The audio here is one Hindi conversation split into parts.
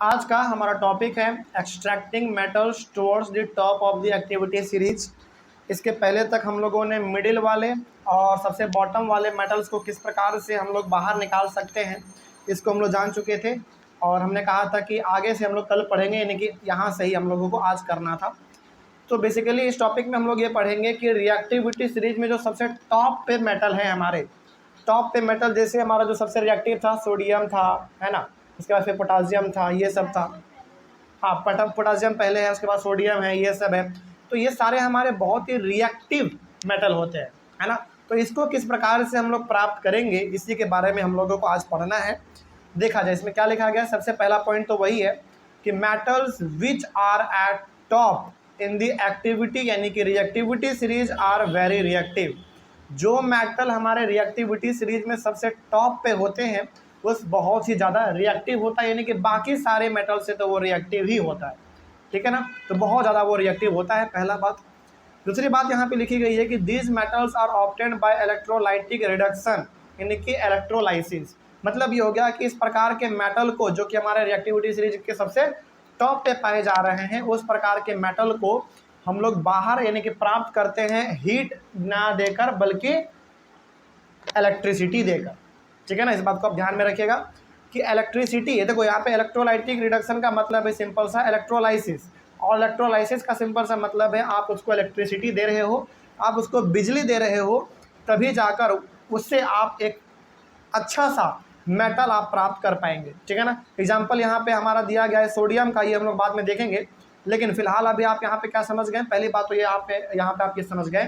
आज का हमारा टॉपिक है extracting metals towards the top of the activity series. इसके पहले तक हम लोगों ने मिडिल वाले और सबसे बॉटम वाले मेटल्स को किस प्रकार से हम लोग बाहर निकाल सकते हैं इसको हम लोग जान चुके थे, और हमने कहा था कि आगे से हम लोग कल पढ़ेंगे, यानी कि यहाँ से ही हम लोगों को आज करना था। तो बेसिकली इस टॉपिक में हम लोग ये पढ़ेंगे कि रिएक्टिविटी सीरीज में जो सबसे टॉप पे मेटल है, हमारे टॉप पे मेटल, जैसे हमारा जो सबसे रिएक्टिव था सोडियम था, है ना, उसके बाद फिर पोटासियम था, ये सब था। हाँ, पोटासियम पहले है, उसके बाद सोडियम है, ये सब है। तो ये सारे हमारे बहुत ही रिएक्टिव मेटल होते हैं, है ना। तो इसको किस प्रकार से हम लोग प्राप्त करेंगे इसी के बारे में हम लोगों को आज पढ़ना है। देखा जाए इसमें क्या लिखा गया। सबसे पहला पॉइंट तो वही है कि metals which are at top in the activity, यानी कि reactivity series are very reactive. जो मेटल हमारे रिएक्टिविटी सीरीज में सबसे टॉप पे होते हैं वो बहुत ही ज़्यादा रिएक्टिव होता है, यानी कि बाकी सारे मेटल से तो वो रिएक्टिव ही होता है, ठीक है ना। तो बहुत ज़्यादा वो रिएक्टिव होता है, पहला बात। दूसरी बात यहाँ पे लिखी गई है कि these metals are obtained by electrolytic reduction, यानी कि इलेक्ट्रोलाइसिस। मतलब ये हो गया कि इस प्रकार के मेटल को, जो कि हमारे रिएक्टिविटी सीरीज के सबसे टॉप पे पाए जा रहे हैं, उस प्रकार के मेटल को हम लोग बाहर यानी कि प्राप्त करते हैं हीट ना देकर बल्कि इलेक्ट्रिसिटी देकर, ठीक है ना। इस बात को आप ध्यान में रखिएगा कि इलेक्ट्रिसिटी, ये देखो यहाँ पे इलेक्ट्रोलाइटिक रिडक्शन का मतलब है सिंपल सा इलेक्ट्रोलाइसिस, और इलेक्ट्रोलाइसिस का सिंपल सा मतलब है आप उसको इलेक्ट्रिसिटी दे रहे हो, आप उसको बिजली दे रहे हो, तभी जाकर उससे आप एक अच्छा सा मेटल आप प्राप्त कर पाएंगे, ठीक है ना। एग्जाम्पल यहाँ पे हमारा दिया गया है सोडियम का, ये हम लोग बाद में देखेंगे, लेकिन फिलहाल अभी आप यहाँ पे क्या समझ गए। पहली बात तो ये यहाँ पे आप ये समझ गए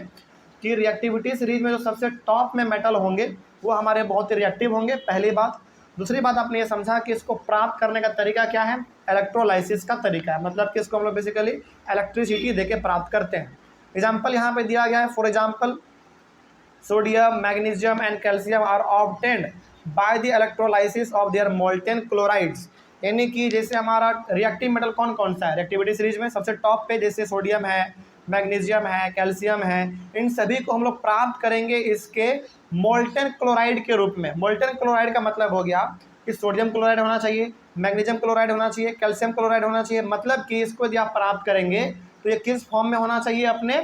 कि रिएक्टिविटी सीरीज में जो सबसे टॉप में मेटल होंगे वो हमारे बहुत ही रिएक्टिव होंगे, पहली बात। दूसरी बात आपने ये समझा कि इसको प्राप्त करने का तरीका क्या है, इलेक्ट्रोलाइसिस का तरीका है, मतलब कि इसको हम लोग बेसिकली इलेक्ट्रिसिटी देके प्राप्त करते हैं। एग्जाम्पल यहाँ पे दिया गया है, for example sodium, magnesium and calcium are obtained by the electrolysis of their molten chlorides, यानी कि जैसे हमारा रिएक्टिव मेटल कौन कौन सा है रिएक्टिविटी सीरीज में सबसे टॉप पे, जैसे सोडियम है, मैग्नीशियम है, कैल्शियम है, इन सभी को हम लोग प्राप्त करेंगे इसके मोल्टेन क्लोराइड के रूप में। मोल्टेन क्लोराइड का मतलब हो गया कि सोडियम क्लोराइड होना चाहिए, मैग्नीशियम क्लोराइड होना चाहिए, कैल्शियम क्लोराइड होना चाहिए। मतलब कि इसको यदि आप प्राप्त करेंगे तो ये किस फॉर्म में होना चाहिए, अपने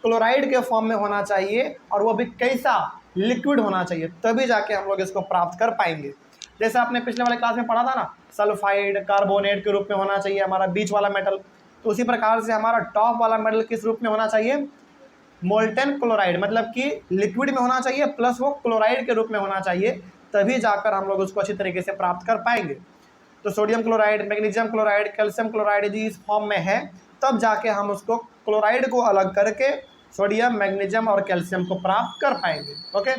क्लोराइड के फॉर्म में होना चाहिए, और वो भी कैसा, लिक्विड होना चाहिए, तभी जाके हम लोग इसको प्राप्त कर पाएंगे। जैसे आपने पिछले वाले क्लास में पढ़ा था ना, सल्फाइड कार्बोनेट के रूप में होना चाहिए हमारा बीच वाला मेटल, तो उसी प्रकार से हमारा टॉप वाला मेटल किस रूप में होना चाहिए, मोल्टेन क्लोराइड, मतलब कि लिक्विड में होना चाहिए प्लस वो क्लोराइड के रूप में होना चाहिए, तभी जाकर हम लोग उसको अच्छी तरीके से प्राप्त कर पाएंगे। तो sodium chloride, magnesium chloride, calcium chloride यदि इस फॉर्म में है तब जाके हम उसको क्लोराइड को अलग करके सोडियम, मैग्नीशियम और कैल्शियम को प्राप्त कर पाएंगे। ओके,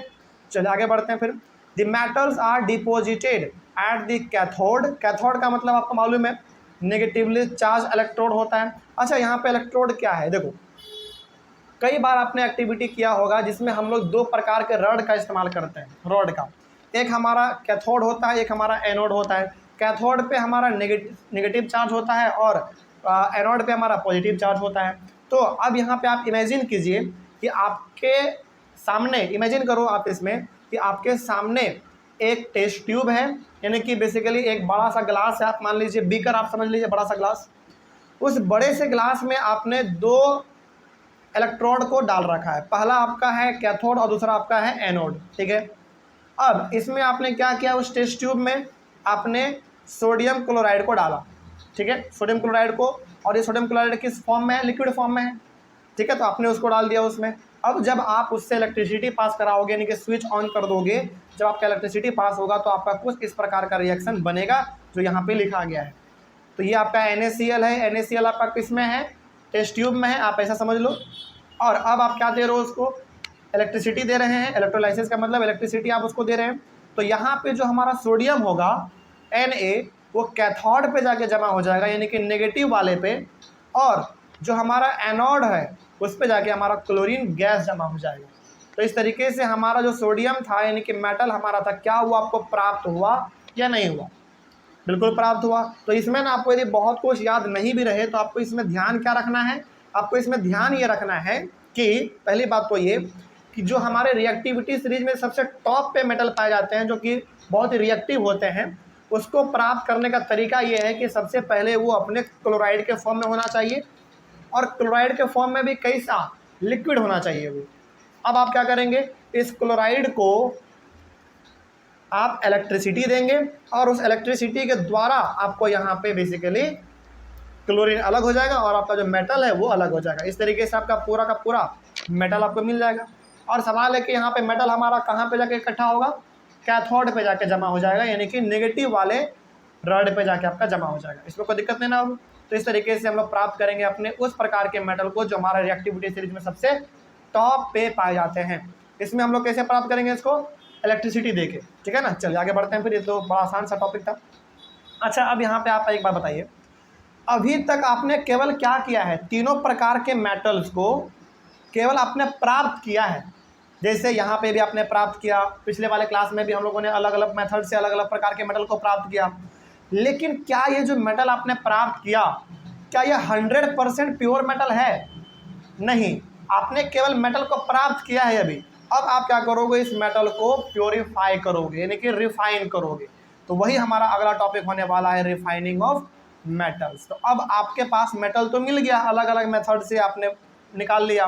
चलिए आगे बढ़ते हैं। फिर the metals are deposited at the cathode. Cathode का मतलब आपको मालूम है नेगेटिवली चार्ज इलेक्ट्रोड होता है। अच्छा, यहाँ पे इलेक्ट्रोड क्या है, देखो कई बार आपने एक्टिविटी किया होगा जिसमें हम लोग दो प्रकार के रॉड का इस्तेमाल करते हैं। रॉड का एक हमारा कैथोड होता है, एक हमारा एनोड होता है। कैथोड पे हमारा नेगेटिव चार्ज होता है और एनोड पे हमारा पॉजिटिव चार्ज होता है। तो अब यहाँ पे आप इमेजिन कीजिए कि आपके सामने, इमेजिन करो आप इसमें कि आपके सामने एक टेस्ट ट्यूब है, यानी कि बेसिकली एक बड़ा सा ग्लास है, आप मान लीजिए बीकर, आप समझ लीजिए बड़ा सा ग्लास। उस बड़े से ग्लास में आपने दो इलेक्ट्रोड को डाल रखा है, पहला आपका है कैथोड और दूसरा आपका है एनोड, ठीक है। अब इसमें आपने क्या किया, उस टेस्ट ट्यूब में आपने सोडियम क्लोराइड को डाला, ठीक है, सोडियम क्लोराइड को, और ये सोडियम क्लोराइड किस फॉर्म में है, लिक्विड फॉर्म में है, ठीक है। तो आपने उसको डाल दिया उसमें। अब जब आप उससे इलेक्ट्रिसिटी पास कराओगे, यानी कि स्विच ऑन कर दोगे, जब आपका इलेक्ट्रिसिटी पास होगा तो आपका कुछ इस प्रकार का रिएक्शन बनेगा जो यहाँ पे लिखा गया है। तो ये आपका NaCl है, NaCl आपका किस में है, टेस्ट ट्यूब में है, आप ऐसा समझ लो। और अब आप क्या दे रहे हो, उसको इलेक्ट्रिसिटी दे रहे हैं। इलेक्ट्रोलाइसिस का मतलब इलेक्ट्रिसिटी आप उसको दे रहे हैं। तो यहाँ पे जो हमारा सोडियम होगा Na, वो कैथोड पे जाके जमा हो जाएगा, यानी कि नेगेटिव वाले पे, और जो हमारा एनोड है उस पे जाके हमारा क्लोरीन गैस जमा हो जाएगा। तो इस तरीके से हमारा जो सोडियम था, यानी कि मेटल हमारा था, क्या हुआ, आपको प्राप्त हुआ या नहीं हुआ, बिल्कुल प्राप्त हुआ। तो इसमें ना आपको यदि बहुत कुछ याद नहीं भी रहे तो आपको इसमें ध्यान क्या रखना है, आपको इसमें ध्यान ये रखना है कि पहली बात तो ये कि जो हमारे रिएक्टिविटी सीरीज में सबसे टॉप पे मेटल पाए जाते हैं, जो कि बहुत ही रिएक्टिव होते हैं, उसको प्राप्त करने का तरीका ये है कि सबसे पहले वो अपने क्लोराइड के फॉर्म में होना चाहिए, और क्लोराइड के फॉर्म में भी कैसा लिक्विड होना चाहिए वो। अब आप क्या करेंगे, इस क्लोराइड को आप इलेक्ट्रिसिटी देंगे और उस इलेक्ट्रिसिटी के द्वारा आपको यहाँ पे बेसिकली क्लोरीन अलग हो जाएगा और आपका जो मेटल है वो अलग हो जाएगा। इस तरीके से आपका पूरा का पूरा मेटल आपको मिल जाएगा। और सवाल है कि यहाँ पे मेटल हमारा कहाँ पे जाके इकट्ठा होगा, कैथोड पे जाके जमा हो जाएगा, यानी कि नेगेटिव वाले रड पे जाके आपका जमा हो जाएगा। इसमें कोई दिक्कत नहीं ना होगी। तो इस तरीके से हम लोग प्राप्त करेंगे अपने उस प्रकार के मेटल को जो हमारा रिएक्टिविटी सीरीज में सबसे टॉप पे पाए जाते हैं। इसमें हम लोग कैसे प्राप्त करेंगे इसको, इलेक्ट्रिसिटी देके, ठीक है ना। चलिए आगे बढ़ते हैं फिर, ये तो बड़ा आसान सा टॉपिक था। अच्छा, अब यहाँ पे आप एक बार बताइए, अभी तक आपने केवल क्या किया है, तीनों प्रकार के मेटल्स को केवल आपने प्राप्त किया है। जैसे यहाँ पे भी आपने प्राप्त किया, पिछले वाले क्लास में भी हम लोगों ने अलग अलग मेथड से अलग अलग प्रकार के मेटल को प्राप्त किया। लेकिन क्या ये जो मेटल आपने प्राप्त किया, क्या ये 100% प्योर मेटल है? नहीं, आपने केवल मेटल को प्राप्त किया है अभी। अब आप क्या करोगे, इस मेटल को प्योरीफाई करोगे, यानी कि रिफाइन करोगे। तो वही हमारा अगला टॉपिक होने वाला है, रिफाइनिंग ऑफ मेटल्स। तो अब आपके पास मेटल तो मिल गया, अलग अलग मेथड से आपने निकाल लिया,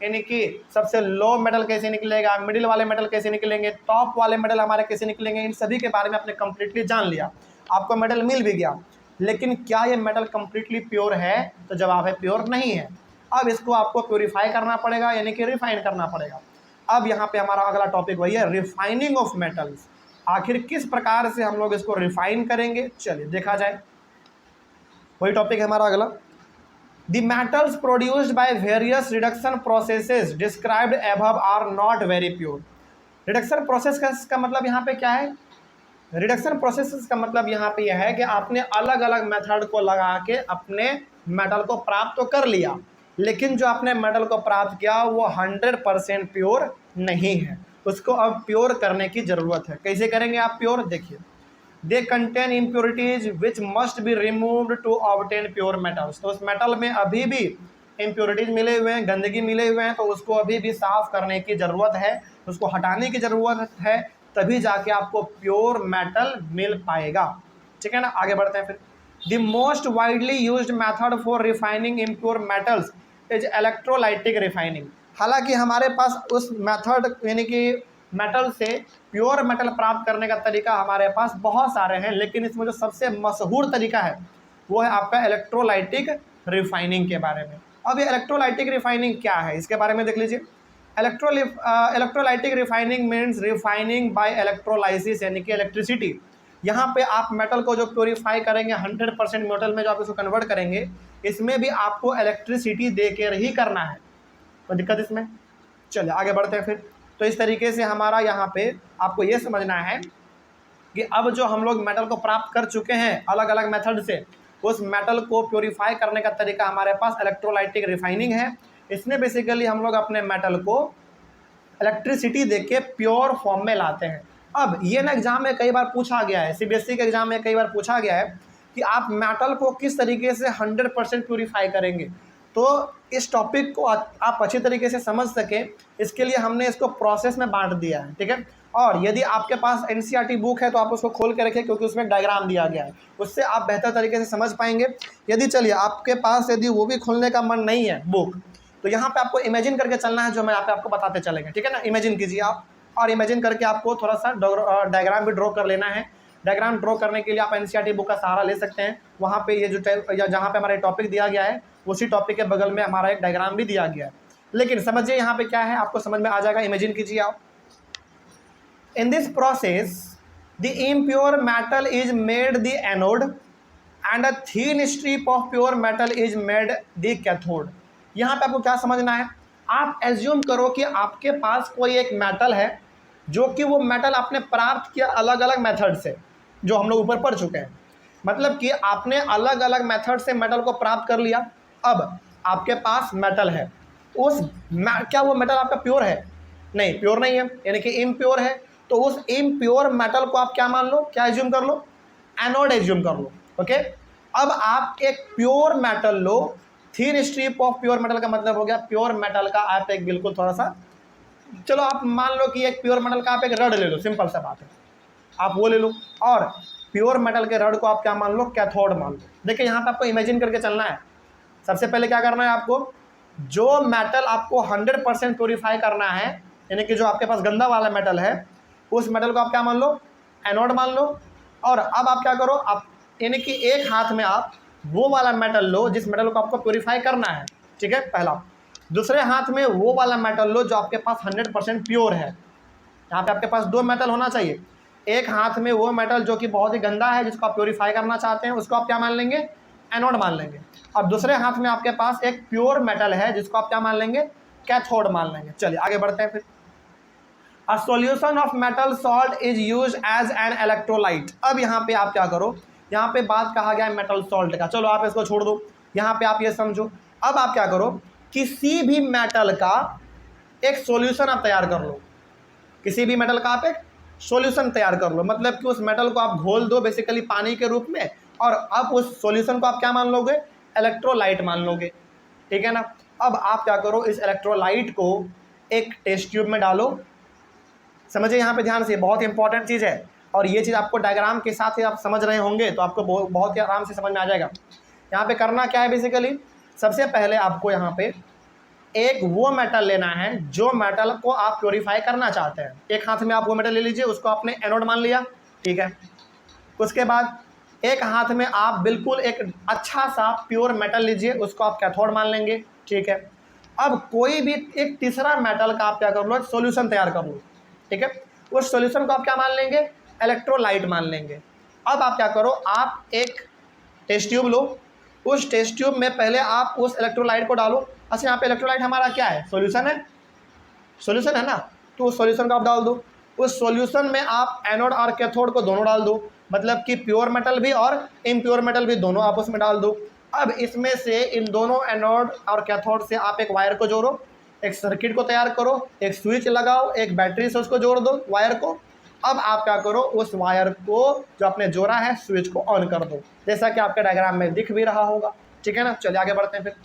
यानी कि सबसे लो मेटल कैसे निकलेगा, मिडिल वाले मेटल कैसे निकलेंगे, टॉप वाले मेटल हमारे कैसे निकलेंगे, इन सभी के बारे में आपने कंप्लीटली जान लिया। आपको मेटल मिल भी गया, लेकिन क्या ये मेटल कंप्लीटली प्योर है? तो जवाब है प्योर नहीं है। अब इसको आपको प्योरीफाई करना पड़ेगा, यानी कि रिफाइन करना पड़ेगा। अब यहाँ पे हमारा अगला टॉपिक वही है, रिफाइनिंग ऑफ मेटल्स। आखिर किस प्रकार से हम लोग इसको रिफाइन करेंगे, चलिए देखा जाए। वही टॉपिक है हमारा अगला, the metals produced by various reduction processes described above are not very pure. Reduction process का मतलब यहाँ पे क्या है, रिडक्शन प्रोसेस का मतलब यहाँ पे यह है कि आपने अलग अलग मेथड को लगा के अपने मेटल को प्राप्त तो कर लिया, लेकिन जो आपने मेटल को प्राप्त किया वो 100% प्योर नहीं है। उसको अब प्योर करने की ज़रूरत है। कैसे करेंगे आप प्योर, देखिए, they contain impurities which must be removed to obtain pure metals. तो उस मेटल में अभी भी इम्प्योरिटीज मिले हुए हैं, गंदगी मिले हुए हैं, तो उसको अभी भी साफ़ करने की ज़रूरत है, उसको हटाने की ज़रूरत है, तभी जाके आपको प्योर मेटल मिल पाएगा, ठीक है ना। आगे बढ़ते हैं फिर, the most widely used method for refining impure metals is electrolytic refining. हालांकि हमारे पास उस मेथड यानी कि मेटल से प्योर मेटल प्राप्त करने का तरीका हमारे पास बहुत सारे हैं, लेकिन इसमें जो सबसे मशहूर तरीका है वो है आपका इलेक्ट्रोलाइटिक रिफाइनिंग के बारे में। अब ये इलेक्ट्रोलाइटिक रिफाइनिंग क्या है, इसके बारे में देख लीजिए। Electrolytic refining means refining by electrolysis, यानी कि इलेक्ट्रिसिटी। यहाँ पे आप मेटल को जो प्योरीफाई करेंगे 100% मेटल में जो आप इसको कन्वर्ट करेंगे, इसमें भी आपको इलेक्ट्रिसिटी दे कर ही करना है। कोई दिक्कत इसमें? चलिए आगे बढ़ते हैं फिर। तो इस तरीके से हमारा यहाँ पे आपको ये समझना है कि अब जो हम लोग मेटल को प्राप्त कर चुके हैं अलग अलग मेथड से, उस मेटल को प्योरीफाई करने का तरीका हमारे पास इलेक्ट्रोलाइटिक रिफाइनिंग है। इसमें बेसिकली हम लोग अपने मेटल को इलेक्ट्रिसिटी देके प्योर फॉर्म में लाते हैं। अब ये ना एग्जाम में कई बार पूछा गया है, सीबीएसई के एग्जाम में कई बार पूछा गया है कि आप मेटल को किस तरीके से 100% प्योरीफाई करेंगे। तो इस टॉपिक को आप अच्छी तरीके से समझ सकें, इसके लिए हमने इसको प्रोसेस में बांट दिया है, ठीक है। और यदि आपके पास एनसीईआरटी बुक है तो आप उसको खोल के रखें, क्योंकि उसमें डायग्राम दिया गया है, उससे आप बेहतर तरीके से समझ पाएंगे। यदि चलिए आपके पास यदि वो भी खोलने का मन नहीं है बुक, तो यहाँ पे आपको इमेजिन करके चलना है, जो मैं यहाँ पे आपको बताते चलेंगे, ठीक है ना। इमेजिन कीजिए आप, और इमेजिन करके आपको थोड़ा सा डायग्राम भी ड्रॉ कर लेना है। डायग्राम ड्रॉ करने के लिए आप एनसीईआरटी बुक का सहारा ले सकते हैं। वहाँ पे ये जो जहाँ पे हमारा टॉपिक दिया गया है, उसी टॉपिक के बगल में हमारा एक डायग्राम भी दिया गया है। लेकिन समझिए यहाँ पे क्या है, आपको समझ में आ जाएगा। इमेजिन कीजिए आप, in this process the impure metal is made the anode and a thin strip of pure metal is made the cathode. यहाँ पे आपको क्या समझना है, आप एज्यूम करो कि आपके पास कोई एक मेटल है, जो कि वो मेटल आपने प्राप्त किया अलग अलग मेथड से, जो हम लोग ऊपर पढ़ चुके हैं। मतलब कि आपने अलग अलग मेथड से मेटल को प्राप्त कर लिया। अब आपके पास मेटल है, क्या वो मेटल आपका प्योर है? नहीं, प्योर नहीं है, यानी कि इम्प्योर है। तो उस इम्प्योर मेटल को आप क्या मान लो, क्या एज्यूम कर लो, एनोड एज्यूम कर लो, ओके। अब आप एक pure metal low, thin strip of pure metal का मतलब हो गया प्योर मेटल का आप एक बिल्कुल थोड़ा सा, चलो आप मान लो कि एक प्योर मेटल का आप एक रड ले लो, सिंपल सा बात है, आप वो ले लो। और प्योर मेटल के रड को आप क्या मान लो, कैथोड मान लो। देखिए यहाँ पे आपको इमेजिन करके चलना है। सबसे पहले क्या करना है आपको, जो मेटल आपको 100% प्योरीफाई करना है, यानी कि जो आपके पास गंदा वाला मेटल है, उस मेटल को आप क्या मान लो, एनोड मान लो। और अब आप क्या करो, आप यानी कि एक हाथ में आप वो वाला मेटल लो जिस मेटल को आपको प्योरीफाई करना है, ठीक है, पहला। दूसरे हाथ में वो वाला मेटल लो जो आपके पास 100% प्योर है। यहाँ पे आपके पास 2 मेटल होना चाहिए। एक हाथ में वो मेटल जो कि बहुत ही गंदा है, जिसको आप प्योरीफाई करना चाहते हैं, उसको आप क्या मान लेंगे, एनोड मान लेंगे। और दूसरे हाथ में आपके पास एक प्योर मेटल है जिसको आप क्या मान लेंगे, कैथोड मान लेंगे। चलिए आगे बढ़ते हैं फिर। A solution of metal salt is use as an electrolyte. अब यहाँ पे आप क्या करो, यहाँ पे बात कहा गया है मेटल सॉल्ट का, चलो आप इसको छोड़ दो, यहाँ पे आप ये समझो। अब आप क्या करो, किसी भी मेटल का एक सॉल्यूशन आप तैयार कर लो, किसी भी मेटल का आप एक सॉल्यूशन तैयार कर लो, मतलब कि उस मेटल को आप घोल दो बेसिकली पानी के रूप में, और अब उस सॉल्यूशन को आप क्या मान लोगे, इलेक्ट्रोलाइट मान लोगे, ठीक है ना। अब आप क्या करो, इस इलेक्ट्रोलाइट को एक टेस्ट ट्यूब में डालो। समझिए यहाँ पे ध्यान से, बहुत इंपॉर्टेंट चीज़ है, और ये चीज़ आपको डायग्राम के साथ ही आप समझ रहे होंगे तो आपको बहुत ही आराम से समझ में आ जाएगा। यहाँ पे करना क्या है बेसिकली, सबसे पहले आपको यहाँ पे एक वो मेटल लेना है जो मेटल को आप प्योरीफाई करना चाहते हैं। एक हाथ में आप वो मेटल ले लीजिए, उसको आपने एनोड मान लिया, ठीक है। उसके बाद एक हाथ में आप बिल्कुल एक अच्छा सा प्योर मेटल लीजिए, उसको आप कैथोड मान लेंगे, ठीक है। अब कोई भी एक तीसरा मेटल का आप क्या कर लो, एक सोल्यूशन तैयार कर लो, ठीक है। उस सोल्यूशन को आप क्या मान लेंगे, इलेक्ट्रोलाइट मान लेंगे। अब आप क्या करो, आप एक टेस्ट ट्यूब लो, उस टेस्ट ट्यूब में पहले आप उस इलेक्ट्रोलाइट को डालो। अच्छा यहाँ पे इलेक्ट्रोलाइट हमारा क्या है, सॉल्यूशन है, सॉल्यूशन है ना, तो उस सॉल्यूशन को आप डाल दो। उस सॉल्यूशन में आप एनोड और कैथोड को दोनों डाल दो, मतलब कि प्योर मेटल भी और इम्प्योर मेटल भी दोनों आप उसमें डाल दो। अब इसमें से इन दोनों एनोड और कैथोड से आप एक वायर को जोड़ो, एक सर्किट को तैयार करो, एक स्विच लगाओ, एक बैटरी से उसको जोड़ दो वायर को। अब आप क्या करो, उस वायर को जो आपने जोड़ा है स्विच को ऑन कर दो, जैसा कि आपके डायग्राम में दिख भी रहा होगा, ठीक है ना। चलिए आगे बढ़ते हैं फिर।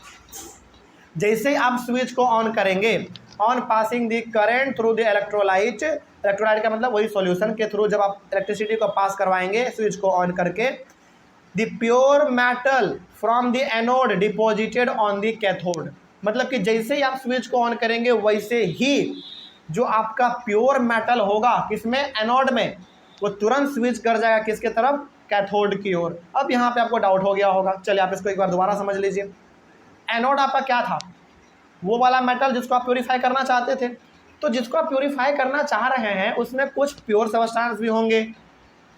जैसे ही आप स्विच को ऑन करेंगे, on passing the current through the electrolyte, electrolyte का मतलब वही सॉल्यूशन के थ्रू जब आप इलेक्ट्रिसिटी को पास करवाएंगे स्विच को ऑन करके, the pure metal from the anode deposited on the cathode, मतलब कि जैसे ही आप स्विच को ऑन करेंगे वैसे ही जो आपका प्योर मेटल होगा किसमें, एनोड में, वो तुरंत स्विच कर जाएगा किसके तरफ, कैथोड की ओर। अब यहाँ पे आपको डाउट हो गया होगा, चलिए आप इसको एक बार दोबारा समझ लीजिए। एनोड आपका क्या था, वो वाला मेटल जिसको आप प्योरीफाई करना चाहते थे, तो जिसको आप प्योरीफाई करना चाह रहे हैं उसमें कुछ प्योर सबस्टेंस भी होंगे,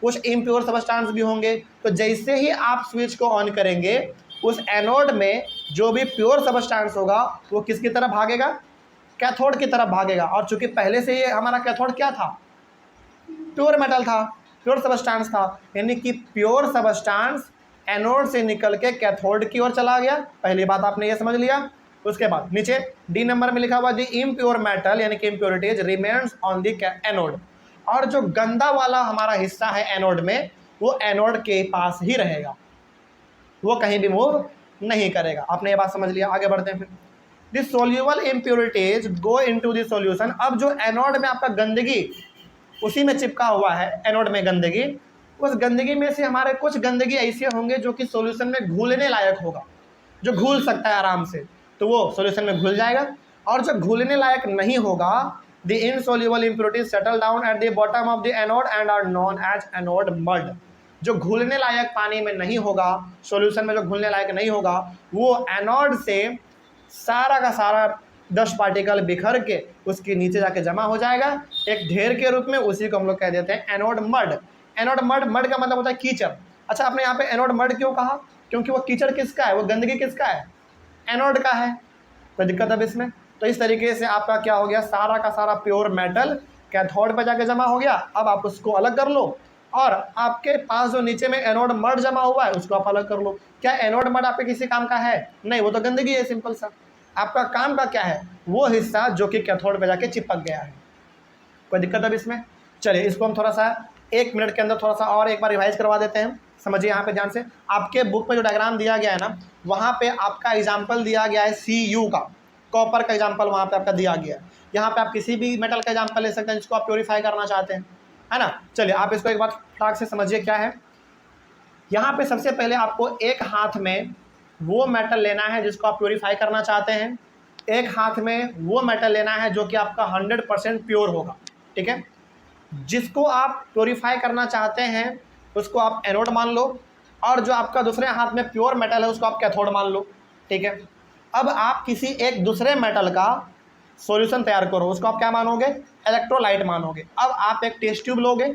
कुछ इम्प्योर सबस्टेंस भी होंगे। तो जैसे ही आप स्विच को ऑन करेंगे उस एनोड में जो भी प्योर सबस्टेंस होगा वो किसकी तरफ भागेगा, कैथोड की तरफ भागेगा। और चूंकि पहले से ये हमारा कैथोड क्या था, प्योर मेटल था, प्योर सबस्टेंस था, यानी कि प्योर सबस्टेंस एनोड से निकल के कैथोड की ओर चला गया। पहली बात आपने ये समझ लिया। उसके बाद नीचे डी नंबर में लिखा हुआ दी इम्प्योर मेटल यानी कि impurities remains on the anode, और जो गंदा वाला हमारा हिस्सा है एनोड में वो एनोड के पास ही रहेगा, वो कहीं भी मूव नहीं करेगा। आपने ये बात समझ लिया, आगे बढ़ते हैं फिर। The soluble impurities go into the solution. अब जो एनोड में आपका गंदगी उसी में चिपका हुआ है, एनोड में गंदगी, उस गंदगी में से हमारे कुछ गंदगी ऐसे होंगे जो कि सॉल्यूशन में घुलने लायक होगा, जो घुल सकता है आराम से, तो वो सॉल्यूशन में घुल जाएगा। और जो घुलने लायक नहीं होगा, the insoluble impurities settle down at the bottom of the anode and are known as anode mud. जो घुलने लायक पानी में नहीं होगा, सॉल्यूशन में जो घुलने लायक नहीं होगा, वो एनोड से सारा का सारा डस्ट पार्टिकल बिखर के उसके नीचे जाके जमा हो जाएगा एक ढेर के रूप में, उसी को हम लोग कह देते हैं anode mud. Anode mud, mud का मतलब होता है कीचड़। अच्छा आपने यहाँ पे एनोड मड क्यों कहा, क्योंकि वो कीचड़ किसका है, वो गंदगी किसका है, एनोड का है। कोई दिक्कत है इसमें। तो इस तरीके से आपका क्या हो गया, सारा का सारा प्योर मेटल कैथोड पर जाके जमा हो गया। अब आप उसको अलग कर लो और आपके पास जो नीचे में एनोड मड जमा हुआ है उसको आप अलग कर लो। क्या एनोड मड आपके किसी काम का है, नहीं, वो तो गंदगी है सिंपल सा। आपका काम का क्या है, वो हिस्सा जो कि कैथोड पे जाके चिपक गया है। कोई दिक्कत अब इसमें। चलिए इसको हम थोड़ा सा 1 मिनट के अंदर थोड़ा सा और एक बार रिवाइज करवा देते हैं। समझिए यहाँ पे ध्यान से, आपके बुक में जो डायग्राम दिया गया है ना, वहाँ पे आपका एग्जाम्पल दिया गया है Cu का, कॉपर का एग्जाम्पल वहाँ पे आपका दिया गया है। यहाँ पे आप किसी भी मेटल का एग्जाम्पल ले सकते हैं जिसको आप प्योरीफाई करना चाहते हैं, है ना। चलिए आप इसको एक बार फटाक से समझिए क्या है। यहाँ पे सबसे पहले आपको एक हाथ में वो मेटल लेना है जिसको आप प्योरीफाई करना चाहते हैं, एक हाथ में वो मेटल लेना है जो कि आपका 100% प्योर होगा। ठीक है, जिसको आप प्योरीफाई करना चाहते हैं उसको आप एनोड मान लो, और जो आपका दूसरे हाथ में प्योर मेटल है उसको आप कैथोड मान लो। ठीक है, अब आप किसी एक दूसरे मेटल का सॉल्यूशन तैयार करो, उसको आप क्या मानोगे, इलेक्ट्रोलाइट मानोगे। अब आप एक टेस्ट ट्यूब लोगे,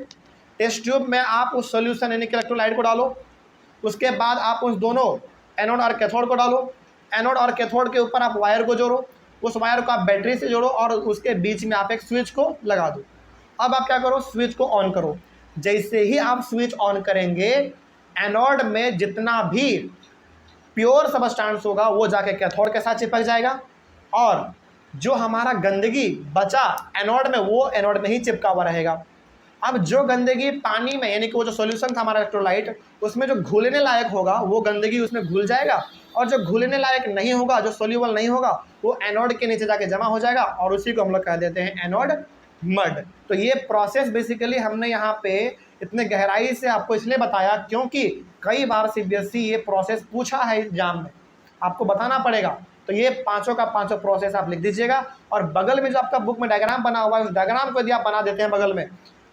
टेस्ट ट्यूब में आप उस सॉल्यूशन यानी कि इलेक्ट्रोलाइट को डालो, उसके बाद आप उस दोनों एनोड और कैथोड को डालो, एनोड और कैथोड के ऊपर आप वायर को जोड़ो, उस वायर को आप बैटरी से जोड़ो और उसके बीच में आप एक स्विच को लगा दो। अब आप क्या करो, स्विच को ऑन करो। जैसे ही आप स्विच ऑन करेंगे एनोड में जितना भी प्योर सबस्टांस होगा वो जाके कैथोड के साथ चिपक जाएगा, और जो हमारा गंदगी बचा एनोड में वो एनोड में ही चिपका हुआ रहेगा। अब जो गंदगी पानी में यानी कि वो जो सॉल्यूशन था हमारा इलेक्ट्रोलाइट उसमें जो घुलने लायक होगा वो गंदगी उसमें घुल जाएगा, और जो घुलने लायक नहीं होगा, जो सोल्यूबल नहीं होगा, वो एनोड के नीचे जाके जमा हो जाएगा, और उसी को हम लोग कह देते हैं एनोड मड। तो ये प्रोसेस बेसिकली हमने यहाँ पे इतने गहराई से आपको इसलिए बताया क्योंकि कई बार CBSE ये प्रोसेस पूछा है एग्जाम में, आपको बताना पड़ेगा। तो ये पांचों का पांचों प्रोसेस आप लिख दीजिएगा, और बगल में जो आपका बुक में डायग्राम बना हुआ है उस डायग्राम को यदि आप बना देते हैं बगल में,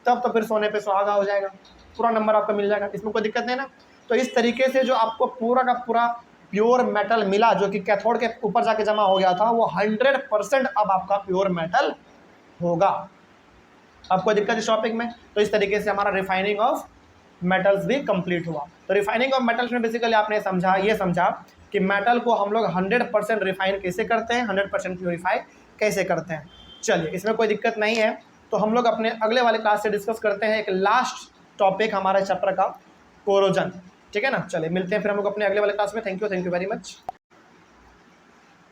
तब तो फिर सोने पे सुहागा हो जाएगा, पूरा नंबर आपको मिल जाएगा, इसमें कोई दिक्कत नहीं ना। तो इस तरीके से जो आपको पूरा का पूरा प्योर मेटल मिला जो कि कैथोड के ऊपर जाके जमा हो गया था, वो 100% अब आपका प्योर मेटल होगा। आपको दिक्कत इस टॉपिक में? तो इस तरीके से हमारा रिफाइनिंग ऑफ मेटल्स भी कंप्लीट हुआ। तो रिफाइनिंग ऑफ मेटल्स में बेसिकली आपने ये समझा कि मेटल को हम लोग 100% रिफाइन कैसे करते हैं, 100% प्योरीफाई कैसे करते हैं। चलिए, इसमें कोई दिक्कत नहीं है। तो हम लोग अपने अगले वाले क्लास से डिस्कस करते हैं एक लास्ट टॉपिक हमारे चैप्टर का, कोरोजन। ठीक है ना, चलिए मिलते हैं फिर हम लोग अपने अगले वाले क्लास में। Thank you very much.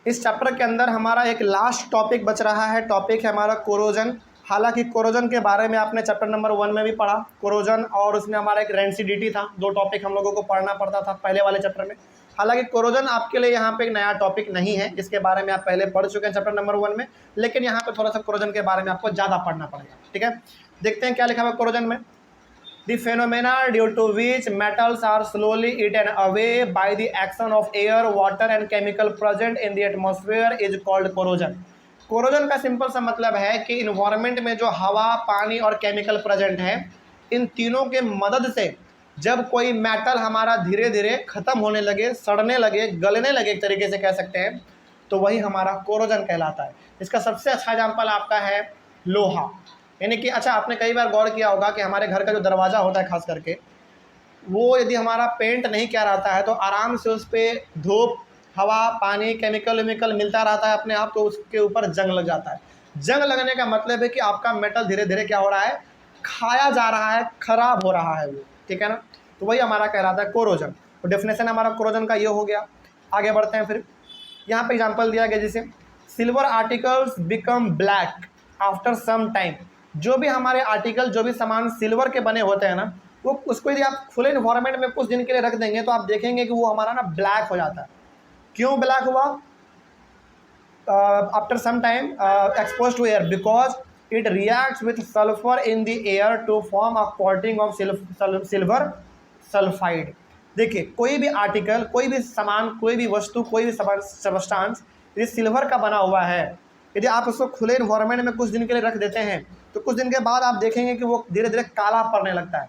इस चैप्टर के अंदर हमारा एक लास्ट टॉपिक बच रहा है, टॉपिक है हमारा कोरोजन। हालांकि कोरोजन के बारे में आपने चैप्टर नंबर 1 में भी पढ़ा कोरोजन, और उसमें हमारा एक रेंसिडिटी था, 2 टॉपिक हम लोगों को पढ़ना पड़ता था पहले वाले चैप्टर में। हालांकि कोरोजन आपके लिए यहाँ पे एक नया टॉपिक नहीं है, इसके बारे में आप पहले पढ़ चुके हैं चैप्टर नंबर 1 में, लेकिन यहाँ पे थोड़ा सा कोरोजन के बारे में आपको ज़्यादा पढ़ना पड़ेगा। ठीक है, देखते हैं क्या लिखा हुआ है कोरोजन में। The phenomena due to which metals are slowly eaten away by the action of air, water and chemical present in the atmosphere is called corrosion. Corrosion का सिंपल सा मतलब है कि इन्वायरमेंट में जो हवा, पानी और केमिकल प्रेजेंट है, इन तीनों के मदद से जब कोई मेटल हमारा धीरे धीरे ख़त्म होने लगे, सड़ने लगे, गलने लगे, एक तरीके से कह सकते हैं, तो वही हमारा कोरोजन कहलाता है। इसका सबसे अच्छा एग्जाम्पल आपका है लोहा। यानी कि अच्छा, आपने कई बार गौर किया होगा कि हमारे घर का जो दरवाज़ा होता है खास करके, वो यदि हमारा पेंट नहीं किया रहता है तो आराम से उस पर धूप, हवा, पानी, केमिकल वेमिकल मिलता रहता है अपने आप, तो उसके ऊपर जंग लग जाता है। जंग लगने का मतलब है कि आपका मेटल धीरे धीरे क्या हो रहा है, खाया जा रहा है, खराब हो रहा है वो। ठीक है ना, तो वही हमारा कहलाता है कोरोजन। तो डेफिनेशन हमारा कोरोजन का ये हो गया। आगे बढ़ते हैं फिर। यहाँ पे एग्जाम्पल दिया गया जैसे silver articles become black after some time. जो भी हमारे आर्टिकल, जो भी सामान सिल्वर के बने होते हैं ना, वो उसको यदि आप खुले इन्वायरमेंट में कुछ दिन के लिए रख देंगे तो आप देखेंगे कि वो हमारा ना ब्लैक हो जाता है। क्यों ब्लैक हुआ? After some time expose to air, because it reacts with sulphur in the air to form a coating of silver sulphide. देखिए, कोई भी आर्टिकल, कोई भी सामान, कोई भी वस्तु, कोई भी सबस्टांस यदि सिल्वर का बना हुआ है, यदि आप उसको खुले इन्वायरमेंट में कुछ दिन के लिए रख देते हैं तो कुछ दिन के बाद आप देखेंगे कि वो धीरे धीरे काला पड़ने लगता है।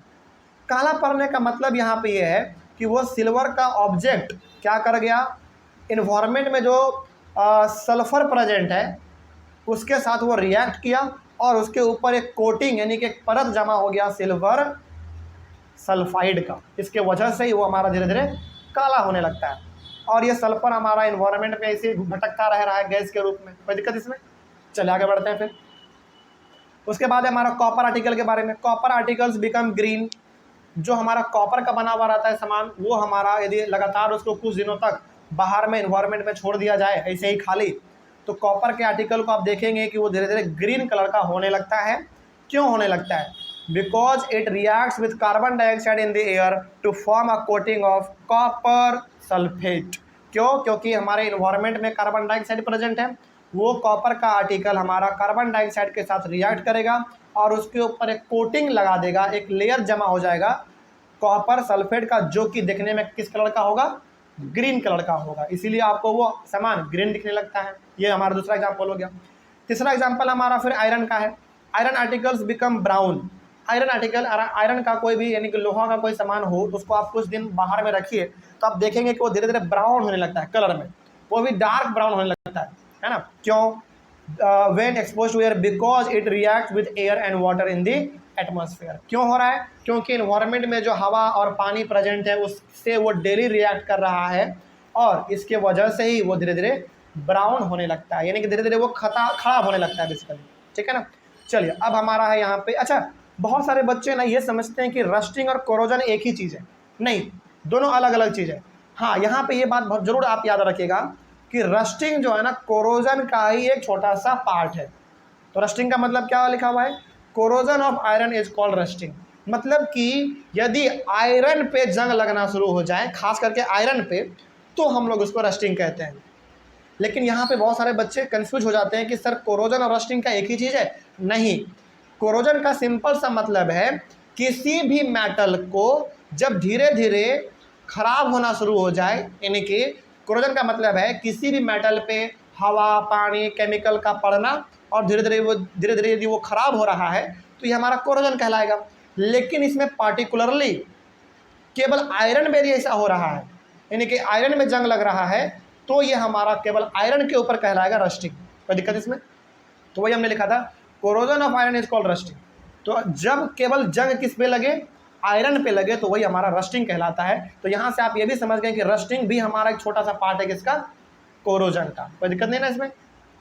काला पड़ने का मतलब यहाँ पे ये है कि वो सिल्वर का ऑब्जेक्ट क्या कर गया, इन्वायरमेंट में जो सल्फर प्रेजेंट है उसके साथ वो रिएक्ट किया और उसके ऊपर एक कोटिंग यानी कि एक परत जमा हो गया सिल्वर सल्फाइड का। इसके वजह से ही वो हमारा धीरे धीरे काला होने लगता है, और ये सल्फर हमारा इन्वायरमेंट में ऐसे भटकता रह रहा है गैस के रूप में। कोई दिक्कत इसमें? चलिए आगे बढ़ते हैं फिर। उसके बाद है हमारा कॉपर आर्टिकल के बारे में। Copper articles become green. जो हमारा कॉपर का बना हुआ रहता है सामान, वो हमारा यदि लगातार उसको कुछ दिनों तक बाहर में इन्वायरमेंट में छोड़ दिया जाए ऐसे ही खाली, तो कॉपर के आर्टिकल को आप देखेंगे कि वो धीरे धीरे ग्रीन कलर का होने लगता है। क्यों होने लगता है? Because it reacts with carbon dioxide in the air to form a coating of copper sulphate. क्यों? क्योंकि हमारे इन्वायरमेंट में कार्बन डाइऑक्साइड प्रेजेंट है, वो कॉपर का आर्टिकल हमारा कार्बन डाइऑक्साइड के साथ रिएक्ट करेगा और उसके ऊपर एक कोटिंग लगा देगा, एक लेयर जमा हो जाएगा कॉपर सल्फेट का, जो कि देखने में किस कलर का होगा, ग्रीन कलर का होगा, इसीलिए आपको वो सामान ग्रीन दिखने लगता है। ये हमारा दूसरा एग्जाम्पल हो गया। तीसरा एग्जाम्पल हमारा फिर आयरन का है। Iron articles become brown. Iron article, iron का कोई भी यानी कि लोहा का कोई सामान हो तो उसको आप कुछ दिन बाहर में रखिए तो आप देखेंगे कि वो धीरे धीरे ब्राउन होने लगता है कलर में, वो भी डार्क ब्राउन होने लगता है ना। क्यों? when exposed to air, because it reacts with air and water in the atmosphere। क्यों हो रहा है? क्योंकि इन्वायरमेंट में जो हवा और पानी प्रेजेंट है उससे वो डेली रिएक्ट कर रहा है और इसके वजह से ही वो धीरे धीरे ब्राउन होने लगता है, यानी कि धीरे धीरे वो खराब होने लगता है बेसिकली। ठीक है ना। चलिए अब हमारा है यहाँ पे, अच्छा बहुत सारे बच्चे ना ये समझते हैं कि रस्टिंग और कोरोजन एक ही चीज़ है, नहीं, दोनों अलग अलग चीज़ है। हाँ, यहाँ पे ये बात बहुत जरूर आप याद रखिएगा कि रस्टिंग जो है ना कोरोजन का ही एक छोटा सा पार्ट है। तो रस्टिंग का मतलब क्या लिखा हुआ है? Corrosion of iron is called rusting. मतलब कि यदि आयरन पे जंग लगना शुरू हो जाए, खास करके आयरन पे, तो हम लोग उसको रस्टिंग कहते हैं। लेकिन यहाँ पे बहुत सारे बच्चे कंफ्यूज हो जाते हैं कि सर कोरोजन और रस्टिंग का एक ही चीज़ है। नहीं, कोरोजन का सिंपल सा मतलब है किसी भी मेटल को जब धीरे धीरे खराब होना शुरू हो जाए, यानी कि कोरोजन का मतलब है किसी भी मेटल पे हवा, पानी, केमिकल का पड़ना और धीरे धीरे यदि वो खराब हो रहा है तो ये हमारा कोरोजन कहलाएगा। लेकिन इसमें पार्टिकुलरली केवल आयरन में ऐसा हो रहा है, यानी कि आयरन में जंग लग रहा है, तो ये हमारा केवल आयरन के ऊपर कहलाएगा रस्टिंग। कोई दिक्कत इसमें? तो वही हमने लिखा था, corrosion of iron is called rusting. तो जब केवल जंग किस पे लगे, आयरन पे लगे, तो वही हमारा रस्टिंग कहलाता है। तो यहाँ से आप ये भी समझ गए कि रस्टिंग भी हमारा एक छोटा सा पार्ट है किसका, कोरोजन का। कोई दिक्कत नहीं ना इसमें।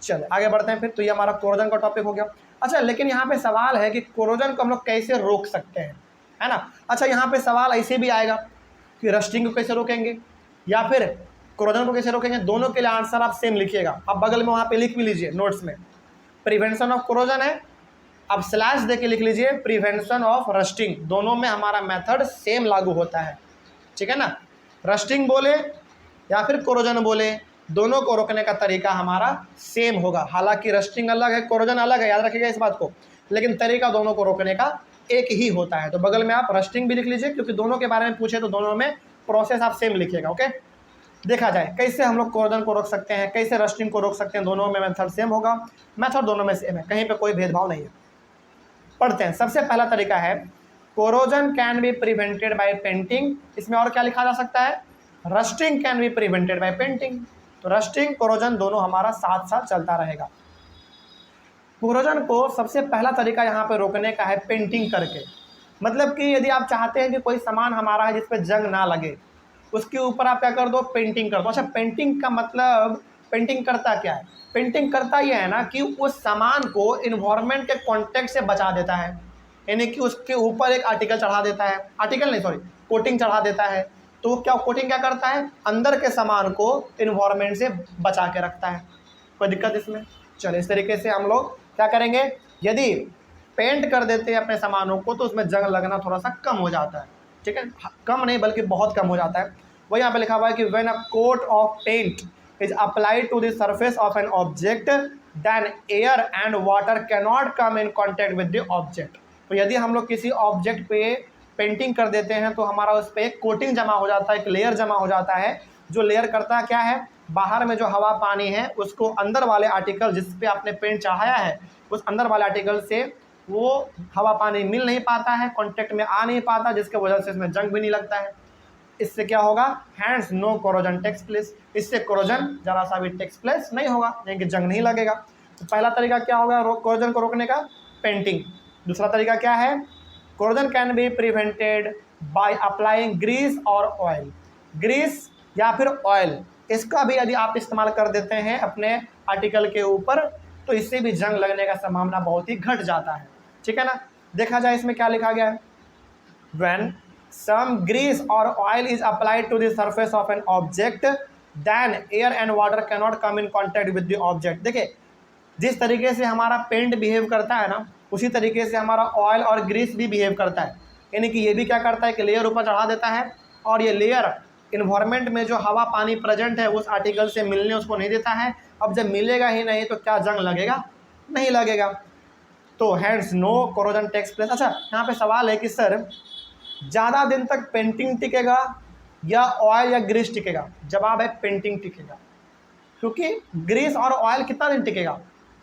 चलिए आगे बढ़ते हैं फिर। तो ये हमारा कोरोजन का टॉपिक हो गया। अच्छा, लेकिन यहाँ पे सवाल है कि कोरोजन को हम लोग कैसे रोक सकते हैं, है ना। अच्छा, यहाँ पे सवाल ऐसे भी आएगा कि रस्टिंग को कैसे रोकेंगे या फिर कोरोजन को कैसे रोकेंगे। दोनों के लिए आंसर आप सेम लिखिएगा। आप बगल में वहाँ पे लिख भी लीजिए नोट्स में, प्रिवेंशन ऑफ कोरोजन है, अब स्लैश दे के लिख लीजिए प्रिवेंशन ऑफ रस्टिंग। दोनों में हमारा मेथड सेम लागू होता है, ठीक है ना। रस्टिंग बोले या फिर कोरोजन बोले, दोनों को रोकने का तरीका हमारा सेम होगा। हालांकि रस्टिंग अलग है, कोरोजन अलग है, याद रखिएगा इस बात को, लेकिन तरीका दोनों को रोकने का एक ही होता है। तो बगल में आप रस्टिंग भी लिख लीजिए, क्योंकि दोनों के बारे में पूछे तो दोनों में प्रोसेस आप सेम लिखिएगा। ओके, देखा जाए कैसे हम लोग कोरोजन को रोक सकते हैं, कैसे रस्टिंग को रोक सकते हैं। दोनों में मेथड सेम होगा, मेथड दोनों में सेम है, कहीं पे कोई भेदभाव नहीं है। पढ़ते हैं। सबसे पहला तरीका है corrosion can be prevented by painting. इसमें और क्या लिखा जा सकता है, rusting can be prevented by painting. तो रस्टिंग कोरोजन दोनों हमारा साथ साथ चलता रहेगा। कोरोजन को सबसे पहला तरीका यहाँ पे रोकने का है पेंटिंग करके। मतलब कि यदि आप चाहते हैं कि कोई सामान हमारा है जिस पे जंग ना लगे, उसके ऊपर आप क्या कर दो, पेंटिंग कर दो। अच्छा, पेंटिंग का मतलब, पेंटिंग करता क्या है? पेंटिंग करता ये है ना कि उस सामान को इन्वायरमेंट के कॉन्टेक्ट से बचा देता है, यानी कि उसके ऊपर एक आर्टिकल चढ़ा देता है, आर्टिकल नहीं सॉरी कोटिंग चढ़ा देता है। तो वो क्या कोटिंग क्या करता है, अंदर के सामान को इन्वायरमेंट से बचा के रखता है। कोई दिक्कत इसमें? चलिए, इस तरीके से हम लोग क्या करेंगे, यदि पेंट कर देते हैं अपने सामानों को तो उसमें जंग लगना थोड़ा सा कम हो जाता है। ठीक है, कम नहीं बल्कि बहुत कम हो जाता है। वही यहाँ पे लिखा हुआ है कि when a coat of paint is applied to the surface of an object then air and water cannot come in contact with the object. तो यदि हम लोग किसी ऑब्जेक्ट पे पेंटिंग कर देते हैं तो हमारा उस पर एक कोटिंग जमा हो जाता है, एक लेयर जमा हो जाता है। जो लेयर करता क्या है, बाहर में जो हवा पानी है उसको अंदर वाले आर्टिकल जिस पे आपने पेंट चढ़ाया है उस अंदर वाले आर्टिकल से वो हवा पानी मिल नहीं पाता है, कॉन्टेक्ट में आ नहीं पाता, जिसके वजह से इसमें जंग भी नहीं लगता है। इससे क्या होगा, hence no corrosion takes place. इससे कोरोजन जरा सा भी टेक्स प्लेस नहीं होगा, यानी कि जंग नहीं लगेगा। तो पहला तरीका क्या होगा कोरोजन को रोकने का, पेंटिंग। दूसरा तरीका क्या है, corrosion can be prevented by applying grease और ऑयल। ग्रीस या फिर ऑयल, इसका भी यदि आप इस्तेमाल कर देते हैं अपने आर्टिकल के ऊपर तो इससे भी जंग लगने का संभावना बहुत ही घट जाता है। ठीक है ना। देखा जाए इसमें क्या लिखा गया है, when some grease or oil is applied to the surface of an object then air and water cannot come in contact with the object। देखिए, जिस तरीके से हमारा पेंट बिहेव करता है ना उसी तरीके से हमारा ऑयल और ग्रीस भी बिहेव करता है। यानी कि ये भी क्या करता है कि लेयर ऊपर चढ़ा देता है और ये लेयर इन्वायरमेंट में जो हवा पानी प्रेजेंट है उस आर्टिकल से मिलने उसको नहीं देता है। अब जब मिलेगा ही नहीं तो क्या जंग लगेगा, नहीं लगेगा। तो hence no corrosion takes place. अच्छा, यहाँ पे सवाल है कि सर ज़्यादा दिन तक पेंटिंग टिकेगा या ऑयल या ग्रीस टिकेगा? जवाब है पेंटिंग टिकेगा, क्योंकि ग्रीस और ऑयल कितना दिन टिकेगा?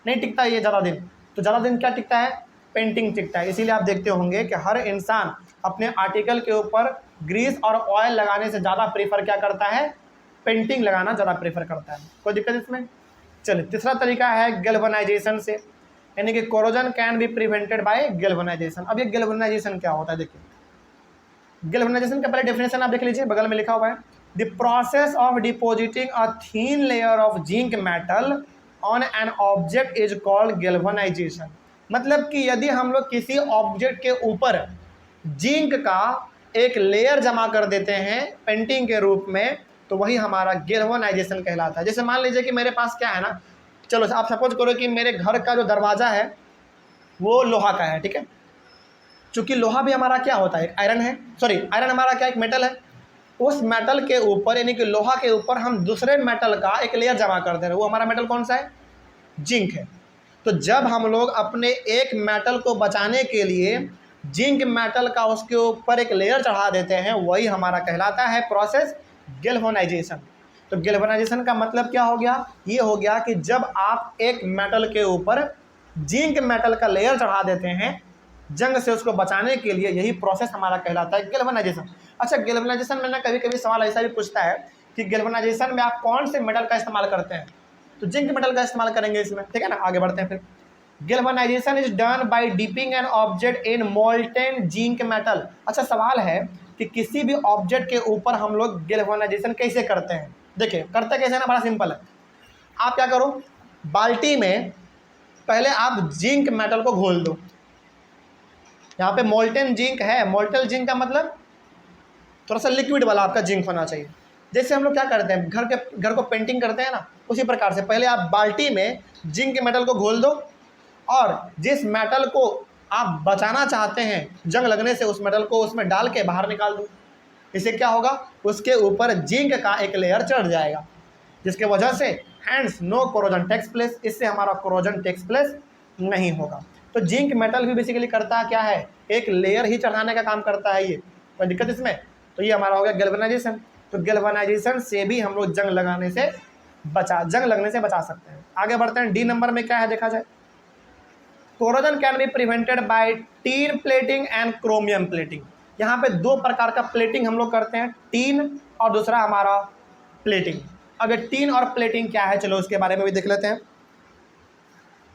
नहीं टिकता ये ज़्यादा दिन। तो ज़्यादा दिन क्या टिकता है? पेंटिंग टिकता है। इसीलिए आप देखते होंगे कि हर इंसान अपने आर्टिकल के ऊपर ग्रीस और ऑयल लगाने से ज़्यादा प्रीफर क्या करता है? पेंटिंग लगाना ज़्यादा प्रेफर करता है। कोई दिक्कत इसमें? चलिए, तीसरा तरीका है गैल्वेनाइजेशन से, यानी कि corrosion can be prevented bye galvanisation. अब ये गैल्वेनाइजेशन क्या होता है? देखिए, गैल्वेनाइजेशन का पहले डेफिनेशन आप देख लीजिए, बगल में लिखा हुआ है, the process of depositing a thin layer of zinc metal on an object is called galvanisation. मतलब कि यदि हम लोग किसी ऑब्जेक्ट के ऊपर जिंक का एक लेयर जमा कर देते हैं पेंटिंग के रूप में, तो वही हमारा गैल्वेनाइजेशन कहलाता है। जैसे मान लीजिए कि मेरे पास क्या है ना, चलो आप सपोज करो कि मेरे घर का जो दरवाज़ा है वो लोहा का है, ठीक है। चूँकि लोहा भी हमारा क्या होता है? एक आयरन है, सॉरी आयरन हमारा क्या एक मेटल है। उस मेटल के ऊपर यानी कि लोहा के ऊपर हम दूसरे मेटल का एक लेयर जमा कर दे रहे हैं। वो हमारा मेटल कौन सा है? जिंक है। तो जब हम लोग अपने एक मेटल को बचाने के लिए जिंक मेटल का उसके ऊपर एक लेयर चढ़ा देते हैं, वही हमारा कहलाता है प्रोसेस गैल्वेनाइजेशन। तो गैल्वेनाइजेशन का मतलब क्या हो गया? ये हो गया कि जब आप एक मेटल के ऊपर जिंक मेटल का लेयर चढ़ा देते हैं जंग से उसको बचाने के लिए, यही प्रोसेस हमारा कहलाता है गैल्वेनाइजेशन। अच्छा, गैल्वेनाइजेशन में ना कभी कभी सवाल ऐसा भी पूछता है कि गैल्वेनाइजेशन में आप कौन से मेटल का इस्तेमाल करते हैं? तो जिंक मेटल का इस्तेमाल करेंगे इसमें, ठीक है ना। आगे बढ़ते हैं फिर। Galvanisation is done by dipping an object in molten zinc metal. अच्छा, सवाल है कि किसी भी ऑब्जेक्ट के ऊपर हम लोग गैल्वेनाइजेशन कैसे करते हैं? देखिए, करते कैसे ना, बड़ा सिंपल है। आप क्या करो, बाल्टी में पहले आप जिंक मेटल को घोल दो। यहाँ पे मोल्टेन जिंक है, मोल्टेन जिंक का मतलब थोड़ा सा लिक्विड वाला आपका जिंक होना चाहिए। जैसे हम लोग क्या करते हैं, घर को पेंटिंग करते हैं ना, उसी प्रकार से पहले आप बाल्टी में जिंक मेटल को घोल दो, और जिस मेटल को आप बचाना चाहते हैं जंग लगने से, उस मेटल को उसमें डाल के बाहर निकाल दो। इससे क्या होगा? उसके ऊपर जिंक का एक लेयर चढ़ जाएगा, जिसके वजह से hence no corrosion takes place. इससे हमारा कोरोजन टेक्स प्लेस नहीं होगा। तो जिंक मेटल भी बेसिकली करता क्या है? एक लेयर ही चढ़ाने का काम करता है। ये कोई दिक्कत इसमें? तो ये हमारा हो गया गैल्वेनाइजेशन। तो गैल्वेनाइजेशन से भी हम लोग जंग लगने से बचा सकते हैं। आगे बढ़ते हैं, डी नंबर में क्या है देखा जाए। Corrosion can be prevented bye tin plating and chromium plating. यहाँ पे दो प्रकार का प्लेटिंग हम लोग करते हैं, टीन और दूसरा हमारा प्लेटिंग। अब ये टीन और प्लेटिंग क्या है, चलो उसके बारे में भी देख लेते हैं।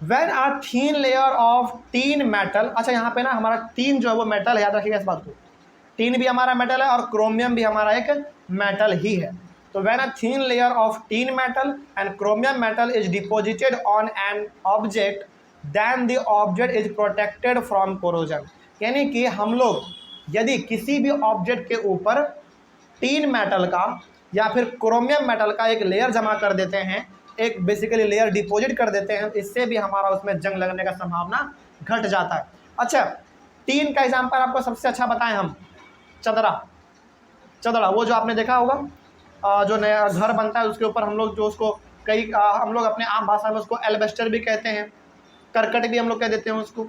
When a thin layer of tin metal, अच्छा यहाँ पे ना हमारा टीन जो है वो मेटल है, याद रखिएगा इस बात को। टीन भी हमारा मेटल है और क्रोमियम भी हमारा एक मेटल ही है। तो when a thin layer of tin metal and chromium metal is deposited on an object, then the object is protected from corrosion। यानी कि हम लोग यदि किसी भी ऑब्जेक्ट के ऊपर टीन मेटल का या फिर क्रोमियम मेटल का एक लेयर जमा कर देते हैं, एक बेसिकली लेयर डिपॉजिट कर देते हैं, इससे भी हमारा उसमें जंग लगने का संभावना घट जाता है। अच्छा, टीन का एग्जांपल आपको सबसे अच्छा बताएं हम, चदरा वो जो आपने देखा होगा, जो नया घर बनता है उसके ऊपर हम लोग जो उसको हम लोग अपने आम भाषा में उसको एल्बेस्टर भी कहते हैं, करकट भी हम लोग कह देते हैं उसको,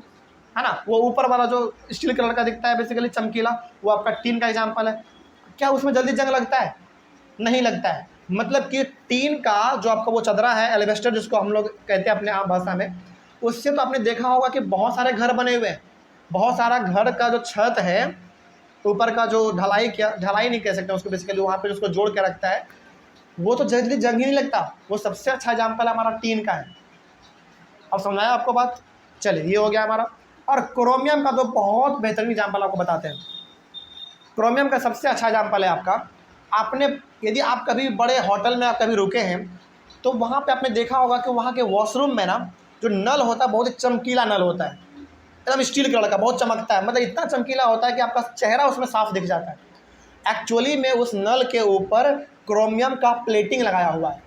है ना। वो ऊपर वाला जो स्टील कलर का दिखता है बेसिकली चमकीला, वो आपका टीन का एग्जाम्पल है। क्या उसमें जल्दी जंग लगता है? नहीं लगता है। मतलब कि टीन का जो आपका वो चदरा है, एल्बेस्टर जिसको हम लोग कहते हैं अपने आम भाषा में, उससे तो आपने देखा होगा कि बहुत सारे घर बने हुए हैं। बहुत सारा घर का जो छत है, ऊपर का जो ढलाई नहीं कह सकते उसको, बेसिकली वहाँ पे उसको जोड़ के रखता है, वो तो जल्दी जंग ही नहीं लगता। वो सबसे अच्छा एग्जाम्पल हमारा टीन का है। अब समझाया आपको बात? चलिए, ये हो गया हमारा। और क्रोमियम का तो बहुत बेहतरीन एग्जाम्पल आपको बताते हैं। क्रोमियम का सबसे अच्छा एग्जाम्पल है आपका, आपने यदि आप कभी बड़े होटल में आप कभी रुके हैं तो वहाँ पे आपने देखा होगा कि वहाँ के वॉशरूम में ना जो नल होता है बहुत ही चमकीला नल होता है, एकदम स्टील कलर का, बहुत चमकता है। मतलब इतना चमकीला होता है कि आपका चेहरा उसमें साफ दिख जाता है। एक्चुअली में उस नल के ऊपर क्रोमियम का प्लेटिंग लगाया हुआ है।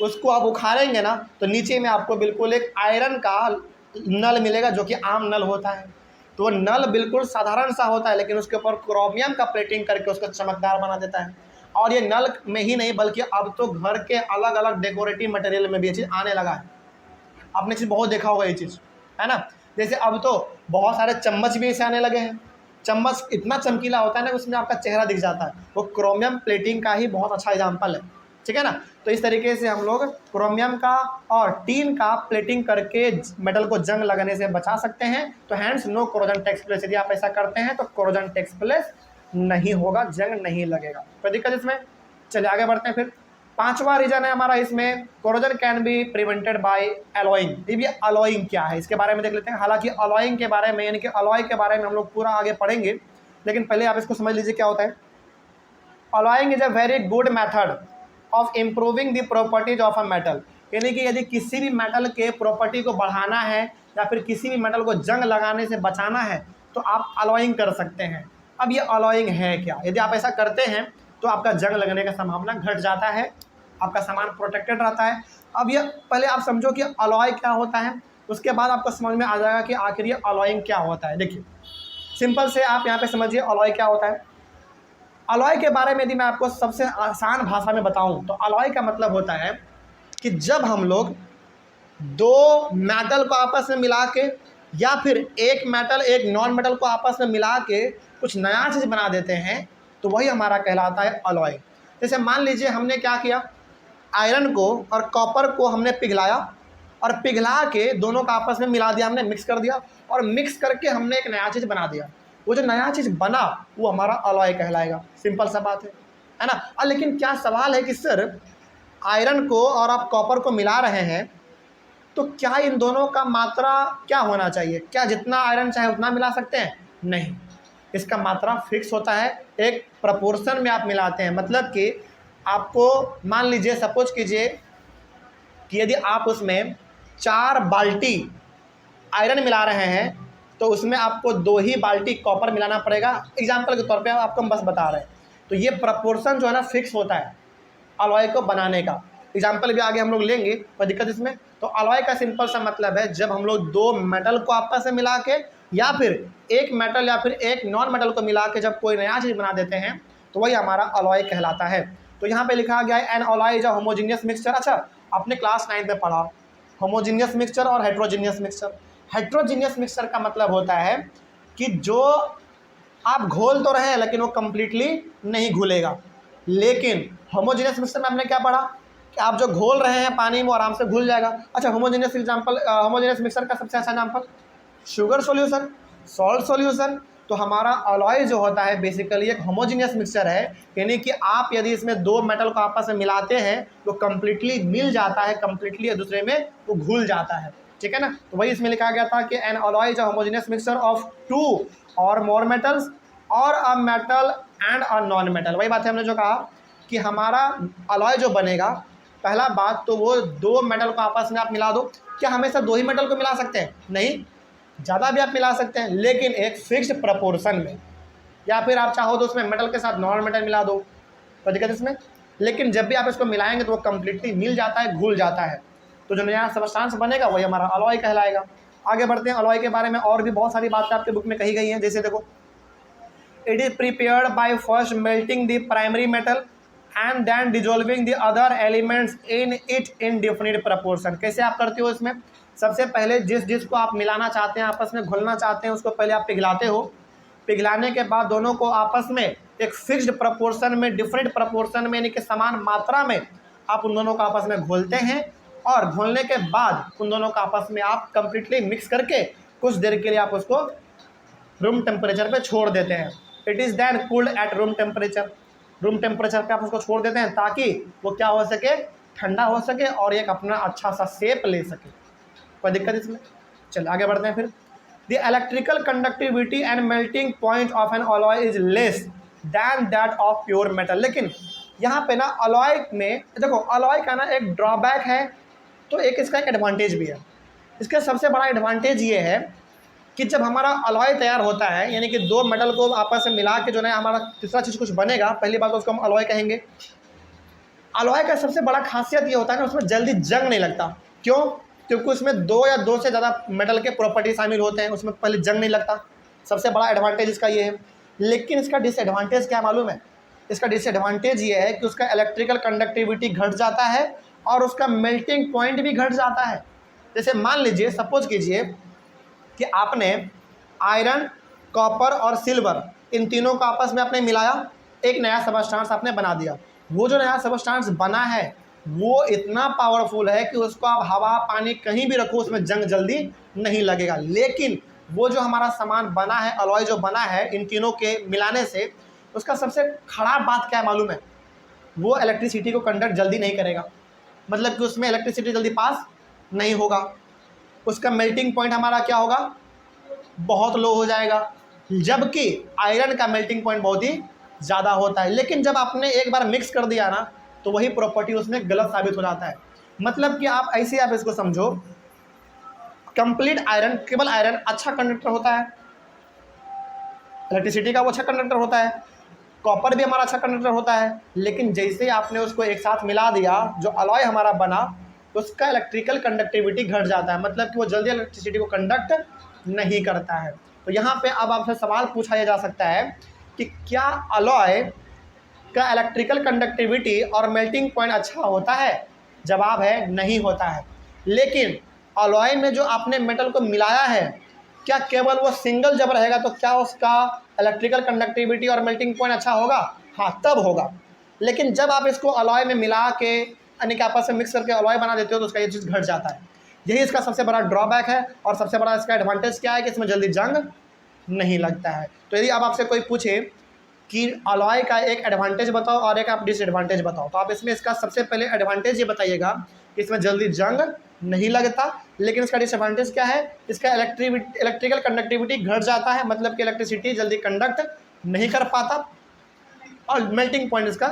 उसको आप उखाड़ेंगे ना तो नीचे में आपको बिल्कुल एक आयरन का नल मिलेगा, जो कि आम नल होता है। तो वो नल बिल्कुल साधारण सा होता है, लेकिन उसके ऊपर क्रोमियम का प्लेटिंग करके उसको चमकदार बना देता है। और ये नल में ही नहीं बल्कि अब तो घर के अलग अलग डेकोरेटिव मटेरियल में भी ये चीज़ आने लगा है। आपने चीज़ बहुत देखा होगा ये चीज़, है ना। जैसे अब तो बहुत सारे चम्मच भी ऐसे आने लगे हैं, चम्मच इतना चमकीला होता है ना, उसमें आपका चेहरा दिख जाता है। वो क्रोमियम प्लेटिंग का ही बहुत अच्छा एग्जाम्पल है, ठीक है ना। तो इस तरीके से हम लोग क्रोमियम का और टीन का प्लेटिंग करके मेटल को जंग लगने से बचा सकते हैं। तो hence no corrosion takes place. यदि आप ऐसा करते हैं तो कोरोजन टेक्स प्लेस नहीं होगा, जंग नहीं लगेगा। कोई दिक्कत इसमें? चलिए आगे बढ़ते हैं। फिर 5वां रीजन है हमारा इसमें, corrosion can be prevented bye alloying. ये भी अलॉइंग क्या है इसके बारे में देख लेते हैं। हालांकि अलॉइंग के बारे में यानी कि अलॉय के बारे में हम लोग पूरा आगे पढ़ेंगे, लेकिन पहले आप इसको समझ लीजिए क्या होता है। Alloying is a very good method of improving the properties of a metal. यानी कि यदि किसी भी मेटल के प्रॉपर्टी को बढ़ाना है या फिर किसी भी मेटल को जंग लगाने से बचाना है तो आप अलॉइंग कर सकते हैं। अब ये अलॉइंग है क्या? यदि आप ऐसा करते हैं तो आपका जंग लगने का संभावना घट जाता है, आपका सामान प्रोटेक्टेड रहता है। अब ये पहले आप समझो कि अलॉय क्या होता है, उसके बाद आपको समझ में आ जाएगा कि आखिर ये अलॉइंग क्या होता है। देखिए सिंपल से आप यहाँ पे समझिए अलॉय क्या होता है। अलॉय के बारे में यदि मैं आपको सबसे आसान भाषा में बताऊं तो अलॉय का मतलब होता है कि जब हम लोग दो मेटल को आपस में मिला के या फिर एक मेटल एक नॉन मेटल को आपस में मिला के कुछ नया चीज़ बना देते हैं तो वही हमारा कहलाता है अलॉय। जैसे मान लीजिए हमने क्या किया, आयरन को और कॉपर को हमने पिघलाया और पिघला के दोनों का आपस में मिला दिया, हमने मिक्स कर दिया और मिक्स करके हमने एक नया चीज़ बना दिया। वो जो नया चीज़ बना वो हमारा अलॉय कहलाएगा। सिंपल सा बात है ना। और लेकिन क्या सवाल है कि सर आयरन को और आप कॉपर को मिला रहे हैं तो क्या इन दोनों का मात्रा क्या होना चाहिए? क्या जितना आयरन चाहे उतना मिला सकते हैं? नहीं, इसका मात्रा फिक्स होता है, एक प्रपोर्शन में आप मिलाते हैं। मतलब कि आपको मान लीजिए सपोज कीजिए कि यदि आप उसमें 4 बाल्टी आयरन मिला रहे हैं तो उसमें आपको 2 ही बाल्टी कॉपर मिलाना पड़ेगा। एग्जाम्पल के तौर पे आपको हम बस बता रहे हैं। तो ये प्रपोर्शन जो है ना फिक्स होता है अलॉय को बनाने का। एग्जाम्पल भी आगे हम लोग लेंगे, कोई दिक्कत इसमें। तो अलॉय का सिंपल सा मतलब है जब हम लोग 2 मेटल को आपस में मिला के या फिर एक मेटल या फिर एक नॉन मेटल को मिला के जब कोई नया चीज़ बना देते हैं तो वही हमारा अलॉय कहलाता है। तो यहाँ पे लिखा गया है N alloy is a homogeneous mixture. अच्छा, आपने क्लास 9 में पढ़ा होमोजीनियस मिक्सचर और हेट्रोजीनियस मिक्सचर। हेट्रोजीनियस मिक्सचर का मतलब होता है कि जो आप घोल तो रहे हैं लेकिन वो कंप्लीटली नहीं घुलेगा। लेकिन होमोजीनियस मिक्सचर में आपने क्या पढ़ा कि आप जो घोल रहे हैं पानी में वो आराम से घुल जाएगा। अच्छा, होमोजीनियस मिक्सचर का सबसे अच्छा example sugar solution, salt solution. तो हमारा अलॉय जो होता है बेसिकली एक होमोजीनियस मिक्सचर है, यानी कि आप यदि इसमें 2 मेटल को आपस में मिलाते हैं तो कंप्लीटली मिल जाता है, कंप्लीटली एक दूसरे में वो घुल जाता है, ठीक है ना। तो वही इसमें लिखा गया था कि N alloy is a homogeneous mixture of 2 और मोर मेटल्स और a metal and a non metal. वही बात है हमने जो कहा कि हमारा अलॉय जो बनेगा, पहला बात तो वो 2 मेटल को आपस में आप मिला दो। क्या हमेशा 2 ही मेटल को मिला सकते हैं? नहीं, ज़्यादा भी आप मिला सकते हैं लेकिन एक फिक्स्ड प्रपोर्शन में। या फिर आप चाहो तो उसमें मेटल के साथ नॉन मेटल मिला दो, कोई दिक्कत इसमें। लेकिन जब भी आप इसको मिलाएंगे तो वो कम्प्लीटली मिल जाता है, घुल जाता है। तो जो नया सब्सटेंस बनेगा वही हमारा अलॉय कहलाएगा। आगे बढ़ते हैं। अलॉय के बारे में और भी बहुत सारी बातें आपके बुक में कही गई हैं। जैसे देखो, it is prepared by first melting the primary metal and then dissolving the other elements in it in definite proportion. कैसे आप करते हो इसमें? सबसे पहले जिसको आप मिलाना चाहते हैं, आपस में घुलना चाहते हैं, उसको पहले आप पिघलाते हो। पिघलाने के बाद दोनों को आपस में एक फिक्स्ड प्रपोर्शन में, डिफरेंट प्रपोर्शन में यानी कि समान मात्रा में आप उन दोनों को आपस में घोलते हैं और घोलने के बाद उन दोनों को आपस में आप कंप्लीटली मिक्स करके कुछ देर के लिए आप उसको रूम टेम्परेचर पे छोड़ देते हैं। It is then cooled at room temperature. Room temperature पे आप उसको छोड़ देते हैं ताकि वो क्या हो सके, ठंडा हो सके और एक अपना अच्छा सा शेप ले सके। कोई दिक्कत इसमें? चलिए आगे बढ़ते हैं। फिर the electrical conductivity and melting point of N alloy is less than that of pure metal. लेकिन यहाँ पे ना अलॉय में देखो, अलॉय का ना एक ड्रॉबैक है तो एक इसका एक एडवांटेज भी है। इसका सबसे बड़ा एडवांटेज ये है कि जब हमारा अलॉय तैयार होता है यानी कि 2 मेटल को आपस में मिला के जो है हमारा तीसरा चीज़ कुछ बनेगा, पहली बात तो उसको हम अलॉय कहेंगे। अलॉय का सबसे बड़ा खासियत ये होता है ना, उसमें जल्दी जंग नहीं लगता। क्यों? क्योंकि उसमें 2 या 2 से ज़्यादा मेटल के प्रॉपर्टी शामिल होते हैं, उसमें पहले जंग नहीं लगता। सबसे बड़ा एडवांटेज इसका ये है। लेकिन इसका डिसएडवांटेज क्या मालूम है? इसका डिसएडवांटेज ये है कि उसका इलेक्ट्रिकल कंडक्टिविटी घट जाता है और उसका मेल्टिंग पॉइंट भी घट जाता है। जैसे मान लीजिए, सपोज कीजिए कि आपने आयरन कॉपर और सिल्वर, इन तीनों को आपस में आपने मिलाया, एक नया सबस्टांस आपने बना दिया। वो जो नया सबस्टांस बना है वो इतना पावरफुल है कि उसको आप हवा पानी कहीं भी रखो उसमें जंग जल्दी नहीं लगेगा। लेकिन वो जो हमारा सामान बना है, अलॉय जो बना है इन तीनों के मिलाने से, उसका सबसे खराब बात क्या है मालूम है? वो इलेक्ट्रिसिटी को कंडक्ट जल्दी नहीं करेगा, मतलब कि उसमें इलेक्ट्रिसिटी जल्दी पास नहीं होगा। उसका मेल्टिंग पॉइंट हमारा क्या होगा? बहुत लो हो जाएगा, जबकि आयरन का मेल्टिंग पॉइंट बहुत ही ज़्यादा होता है। लेकिन जब आपने एक बार मिक्स कर दिया ना तो वही प्रॉपर्टी उसमें गलत साबित हो जाता है। मतलब कि आप ऐसे आप इसको समझो, कंप्लीट आयरन, केवल आयरन अच्छा कंडक्टर होता है, इलेक्ट्रिसिटी का वो अच्छा कंडक्टर होता है, कॉपर भी हमारा अच्छा कंडक्टर होता है। लेकिन जैसे आपने उसको एक साथ मिला दिया, जो अलॉय हमारा बना उसका इलेक्ट्रिकल कंडक्टिविटी घट जाता है, मतलब कि वो जल्दी इलेक्ट्रिसिटी को कंडक्ट नहीं करता है। तो यहाँ पे अब आपसे सवाल पूछा जा सकता है कि क्या अलॉय का इलेक्ट्रिकल कंडक्टिविटी और मेल्टिंग पॉइंट अच्छा होता है? जवाब है नहीं होता है। लेकिन अलॉय में जो आपने मेटल को मिलाया है, क्या केवल वो सिंगल जब रहेगा तो क्या उसका इलेक्ट्रिकल कंडक्टिविटी और मेल्टिंग पॉइंट अच्छा होगा? हाँ, तब होगा। लेकिन जब आप इसको अलॉय में मिला के यानी कि आपस में मिक्स करके अलॉय बना देते हो तो उसका ये चीज़ घट जाता है। यही इसका सबसे बड़ा ड्रॉबैक है। और सबसे बड़ा इसका एडवांटेज क्या है कि इसमें जल्दी जंग नहीं लगता है। तो यदि अब आपसे कोई पूछे कि अलॉय का एक एडवांटेज बताओ और एक आप डिसएडवांटेज बताओ, तो आप इसमें इसका सबसे पहले एडवांटेज ये बताइएगा कि इसमें जल्दी जंग नहीं लगता। लेकिन इसका डिसएडवांटेज क्या है? इसका इलेक्ट्रिकल कंडक्टिविटी घट जाता है, मतलब कि इलेक्ट्रिसिटी जल्दी कंडक्ट नहीं कर पाता, और मेल्टिंग पॉइंट इसका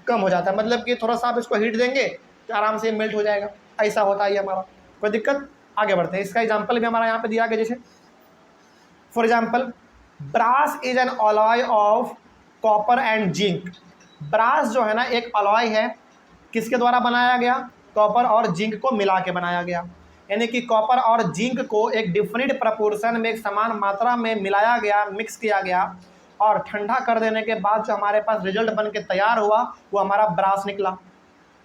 कम हो जाता है, मतलब कि थोड़ा सा आप इसको हीट देंगे तो आराम से मेल्ट हो जाएगा। ऐसा होता है ये हमारा। कोई दिक्कत? आगे बढ़ते हैं। इसका एग्जाम्पल भी हमारा यहाँ पे दिया गया, जैसे for example brass is an alloy of copper and zinc. Brass जो है ना एक अलॉय है, किसके द्वारा बनाया गया? कॉपर और जिंक को मिला के बनाया गया। यानी कि कॉपर और जिंक को एक डिफरेंट प्रपोर्शन में, एक समान मात्रा में मिलाया गया, मिक्स किया गया, और ठंडा कर देने के बाद जो हमारे पास रिजल्ट बन के तैयार हुआ वो हमारा ब्रास निकला।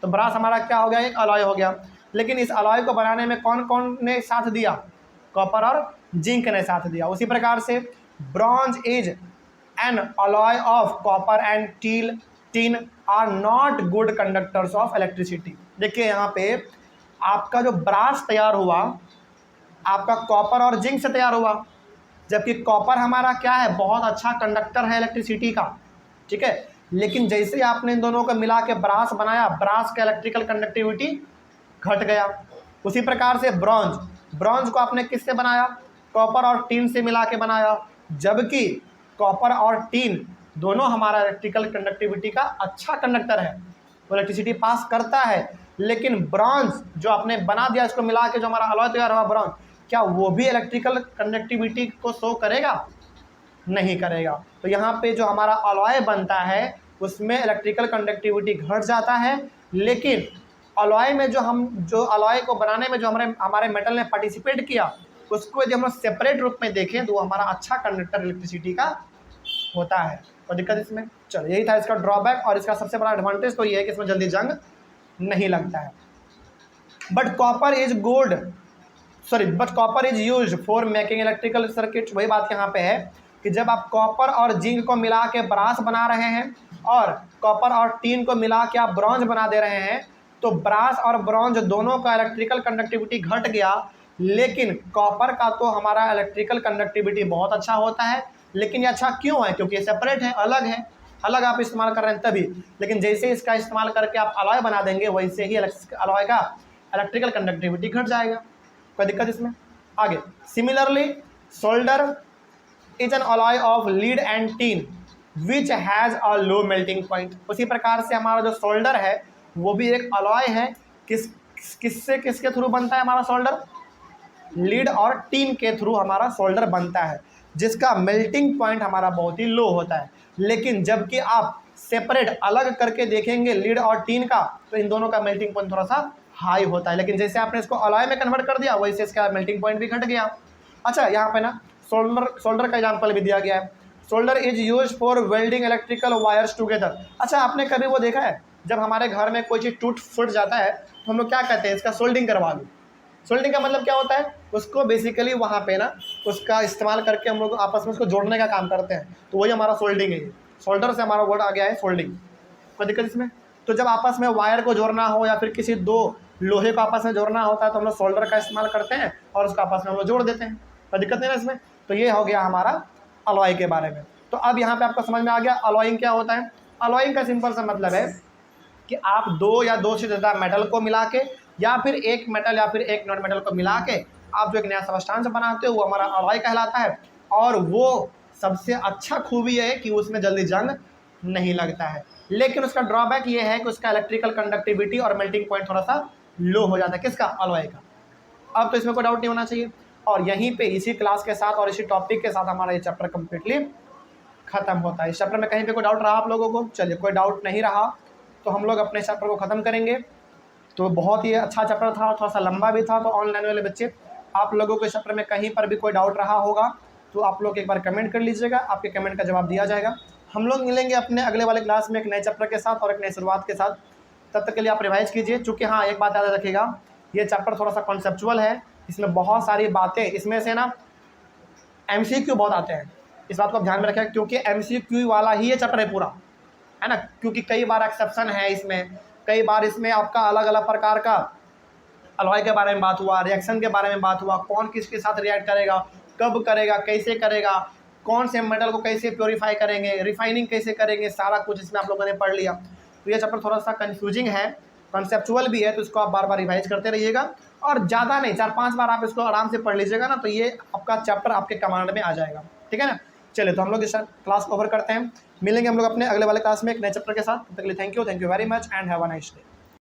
तो ब्रास हमारा क्या हो गया? एक अलॉय हो गया। लेकिन इस अलॉय को बनाने में कौन कौन ने साथ दिया? कॉपर और जिंक ने साथ दिया। उसी प्रकार से bronze is an alloy of copper and tin are not good conductors of electricity. देखिए यहाँ पे आपका जो ब्रास तैयार हुआ आपका कॉपर और जिंक से तैयार हुआ, जबकि कॉपर हमारा क्या है? बहुत अच्छा कंडक्टर है इलेक्ट्रिसिटी का, ठीक है। लेकिन जैसे आपने इन दोनों को मिला के ब्रास बनाया, ब्रास का इलेक्ट्रिकल कंडक्टिविटी घट गया। उसी प्रकार से ब्रॉन्ज को आपने किससे बनाया? कॉपर और टीन से मिला के बनाया, जबकि कॉपर और टीन दोनों हमारा इलेक्ट्रिकल कंडक्टिविटी का अच्छा कंडक्टर है, वो इलेक्ट्रिसिटी पास करता है। लेकिन ब्रॉन्ज जो आपने बना दिया, इसको मिला के जो हमारा अलॉय तैयार हुआ ब्रॉन्ज, क्या वो भी इलेक्ट्रिकल कंडक्टिविटी को शो करेगा? नहीं करेगा। तो यहाँ पे जो हमारा अलॉय बनता है उसमें इलेक्ट्रिकल कंडक्टिविटी घट जाता है। लेकिन अलॉय में जो अलॉय को बनाने में जो हमारे मेटल ने पार्टिसिपेट किया, उसको यदि हम लोग सेपरेट रूप में देखें तो वो हमारा अच्छा कंडक्टर इलेक्ट्रिसिटी का होता है। तो दिक्कत इसमें, चलो यही था इसका ड्रॉबैक। और इसका सबसे बड़ा एडवांटेज तो ये है कि इसमें जल्दी जंग नहीं लगता है। But copper is used for making electrical circuit. वही बात यहाँ पे है कि जब आप कॉपर और जिंक को मिला के ब्रास बना रहे हैं और कॉपर और टीन को मिला के आप ब्रॉन्ज बना दे रहे हैं, तो ब्रास और ब्रॉन्ज दोनों का इलेक्ट्रिकल कंडक्टिविटी घट गया। लेकिन कॉपर का तो हमारा इलेक्ट्रिकल कंडक्टिविटी बहुत अच्छा होता है। लेकिन ये अच्छा क्यों है? क्योंकि ये सेपरेट है, अलग आप इस्तेमाल कर रहे हैं तभी। लेकिन जैसे इसका इस्तेमाल करके आप अलॉय बना देंगे, वैसे ही अलॉय का इलेक्ट्रिकल कंडक्टिविटी घट जाएगा। कोई दिक्कत इसमें? आगे similarly solder is an alloy of lead and tin which has a low melting point. उसी प्रकार से हमारा जो सोल्डर है वो भी एक अलॉय है। किसके थ्रू बनता है हमारा सोल्डर? लीड और टीन के थ्रू हमारा सोल्डर बनता है, जिसका मेल्टिंग पॉइंट हमारा बहुत ही लो होता है। लेकिन जबकि आप सेपरेट अलग करके देखेंगे लीड और टीन का, तो इन दोनों का मेल्टिंग पॉइंट थोड़ा सा हाई होता है। लेकिन जैसे आपने इसको अलॉय में कन्वर्ट कर दिया, वैसे इसका मेल्टिंग पॉइंट भी घट गया। अच्छा, यहाँ पे ना सोल्डर का एग्जाम्पल भी दिया गया है। Solder is use for welding electrical wires together. अच्छा, आपने कभी वो देखा है जब हमारे घर में कोई चीज़ टूट फूट जाता है तो हम लोग क्या कहते हैं? इसका सोल्डिंग करवा लो। सोल्डिंग का मतलब क्या होता है, उसको बेसिकली वहाँ पे ना उसका इस्तेमाल करके हम लोग आपस में उसको जोड़ने का काम करते हैं, तो वही हमारा सोल्डिंग है। सोल्डर से हमारा वर्ड आ गया है सोल्डिंग। कोई दिक्कत इसमें? तो जब आपस में वायर को जोड़ना हो या फिर किसी दो लोहे को आपस में जोड़ना होता है तो हम लोग सोल्डर का इस्तेमाल करते हैं और उसको आपस में हम लोग जोड़ देते हैं। कोई दिक्कत नहीं ना इसमें? तो ये हो गया हमारा अलॉय के बारे में। तो अब यहाँ पे आपको समझ में आ गया अलॉइंग क्या होता है। अलॉइंग का सिंपल सा मतलब है कि आप दो या दो से ज़्यादा मेटल को मिला के या फिर एक मेटल या फिर एक नॉन मेटल को मिला के आप जो एक नया सबस्टेंस बनाते हो वो हमारा अलॉय कहलाता है। और वो सबसे अच्छा खूबी है कि उसमें जल्दी जंग नहीं लगता है, लेकिन उसका ड्रॉबैक ये है कि उसका इलेक्ट्रिकल कंडक्टिविटी और मेल्टिंग पॉइंट थोड़ा सा लो हो जाता है। किसका? अलॉय का। अब तो इसमें कोई डाउट नहीं होना चाहिए। और यहीं पे इसी क्लास के साथ और इसी टॉपिक के साथ हमारा ये चैप्टर कंप्लीटली खत्म होता है। इस चैप्टर में कहीं पे कोई डाउट रहा आप लोगों को? चलिए, कोई डाउट नहीं रहा तो हम लोग अपने चैप्टर को ख़त्म करेंगे। तो बहुत ही अच्छा चैप्टर था, थोड़ा सा लंबा भी था। तो ऑनलाइन वाले बच्चे, आप लोगों के चैप्टर में कहीं पर भी कोई डाउट रहा होगा तो आप लोग एक बार कमेंट कर लीजिएगा, आपके कमेंट का जवाब दिया जाएगा। हम लोग मिलेंगे अपने अगले वाले क्लास में एक नए चैप्टर के साथ और एक नई शुरुआत के साथ। तब तक के लिए आप रिवाइज कीजिए। चूँकि हाँ, एक बात याद रखिएगा, ये चैप्टर थोड़ा सा कॉन्सेप्चुअल है, इसमें बहुत सारी बातें, इसमें से ना MCQ बहुत आते हैं, इस बात को आप ध्यान में रखें, क्योंकि MCQ वाला ही ये चैप्टर है पूरा, है ना। क्योंकि कई बार एक्सेप्शन है इसमें, कई बार इसमें आपका अलग अलग प्रकार का अलॉय के बारे में बात हुआ, रिएक्शन के बारे में बात हुआ, कौन किसके साथ रिएक्ट करेगा, कब करेगा, कैसे करेगा, कौन से मेटल को कैसे प्योरीफाई करेंगे, रिफाइनिंग कैसे करेंगे, सारा कुछ इसमें आप लोगों ने पढ़ लिया। तो ये चैप्टर थोड़ा सा कन्फ्यूजिंग है, कॉन्सेप्चुअल भी है, तो इसको आप बार बार रिवाइज करते रहिएगा और ज़्यादा नहीं, 4-5 बार आप इसको आराम से पढ़ लीजिएगा ना, तो ये आपका चैप्टर आपके कमांड में आ जाएगा। ठीक है ना। चलिए, तो हम लोग इस क्लास को कवर करते हैं। मिलेंगे हम लोग अपने अगले वाले क्लास में एक नए चैप्टर के साथ। तब तक के लिए thank you very much and have a nice day.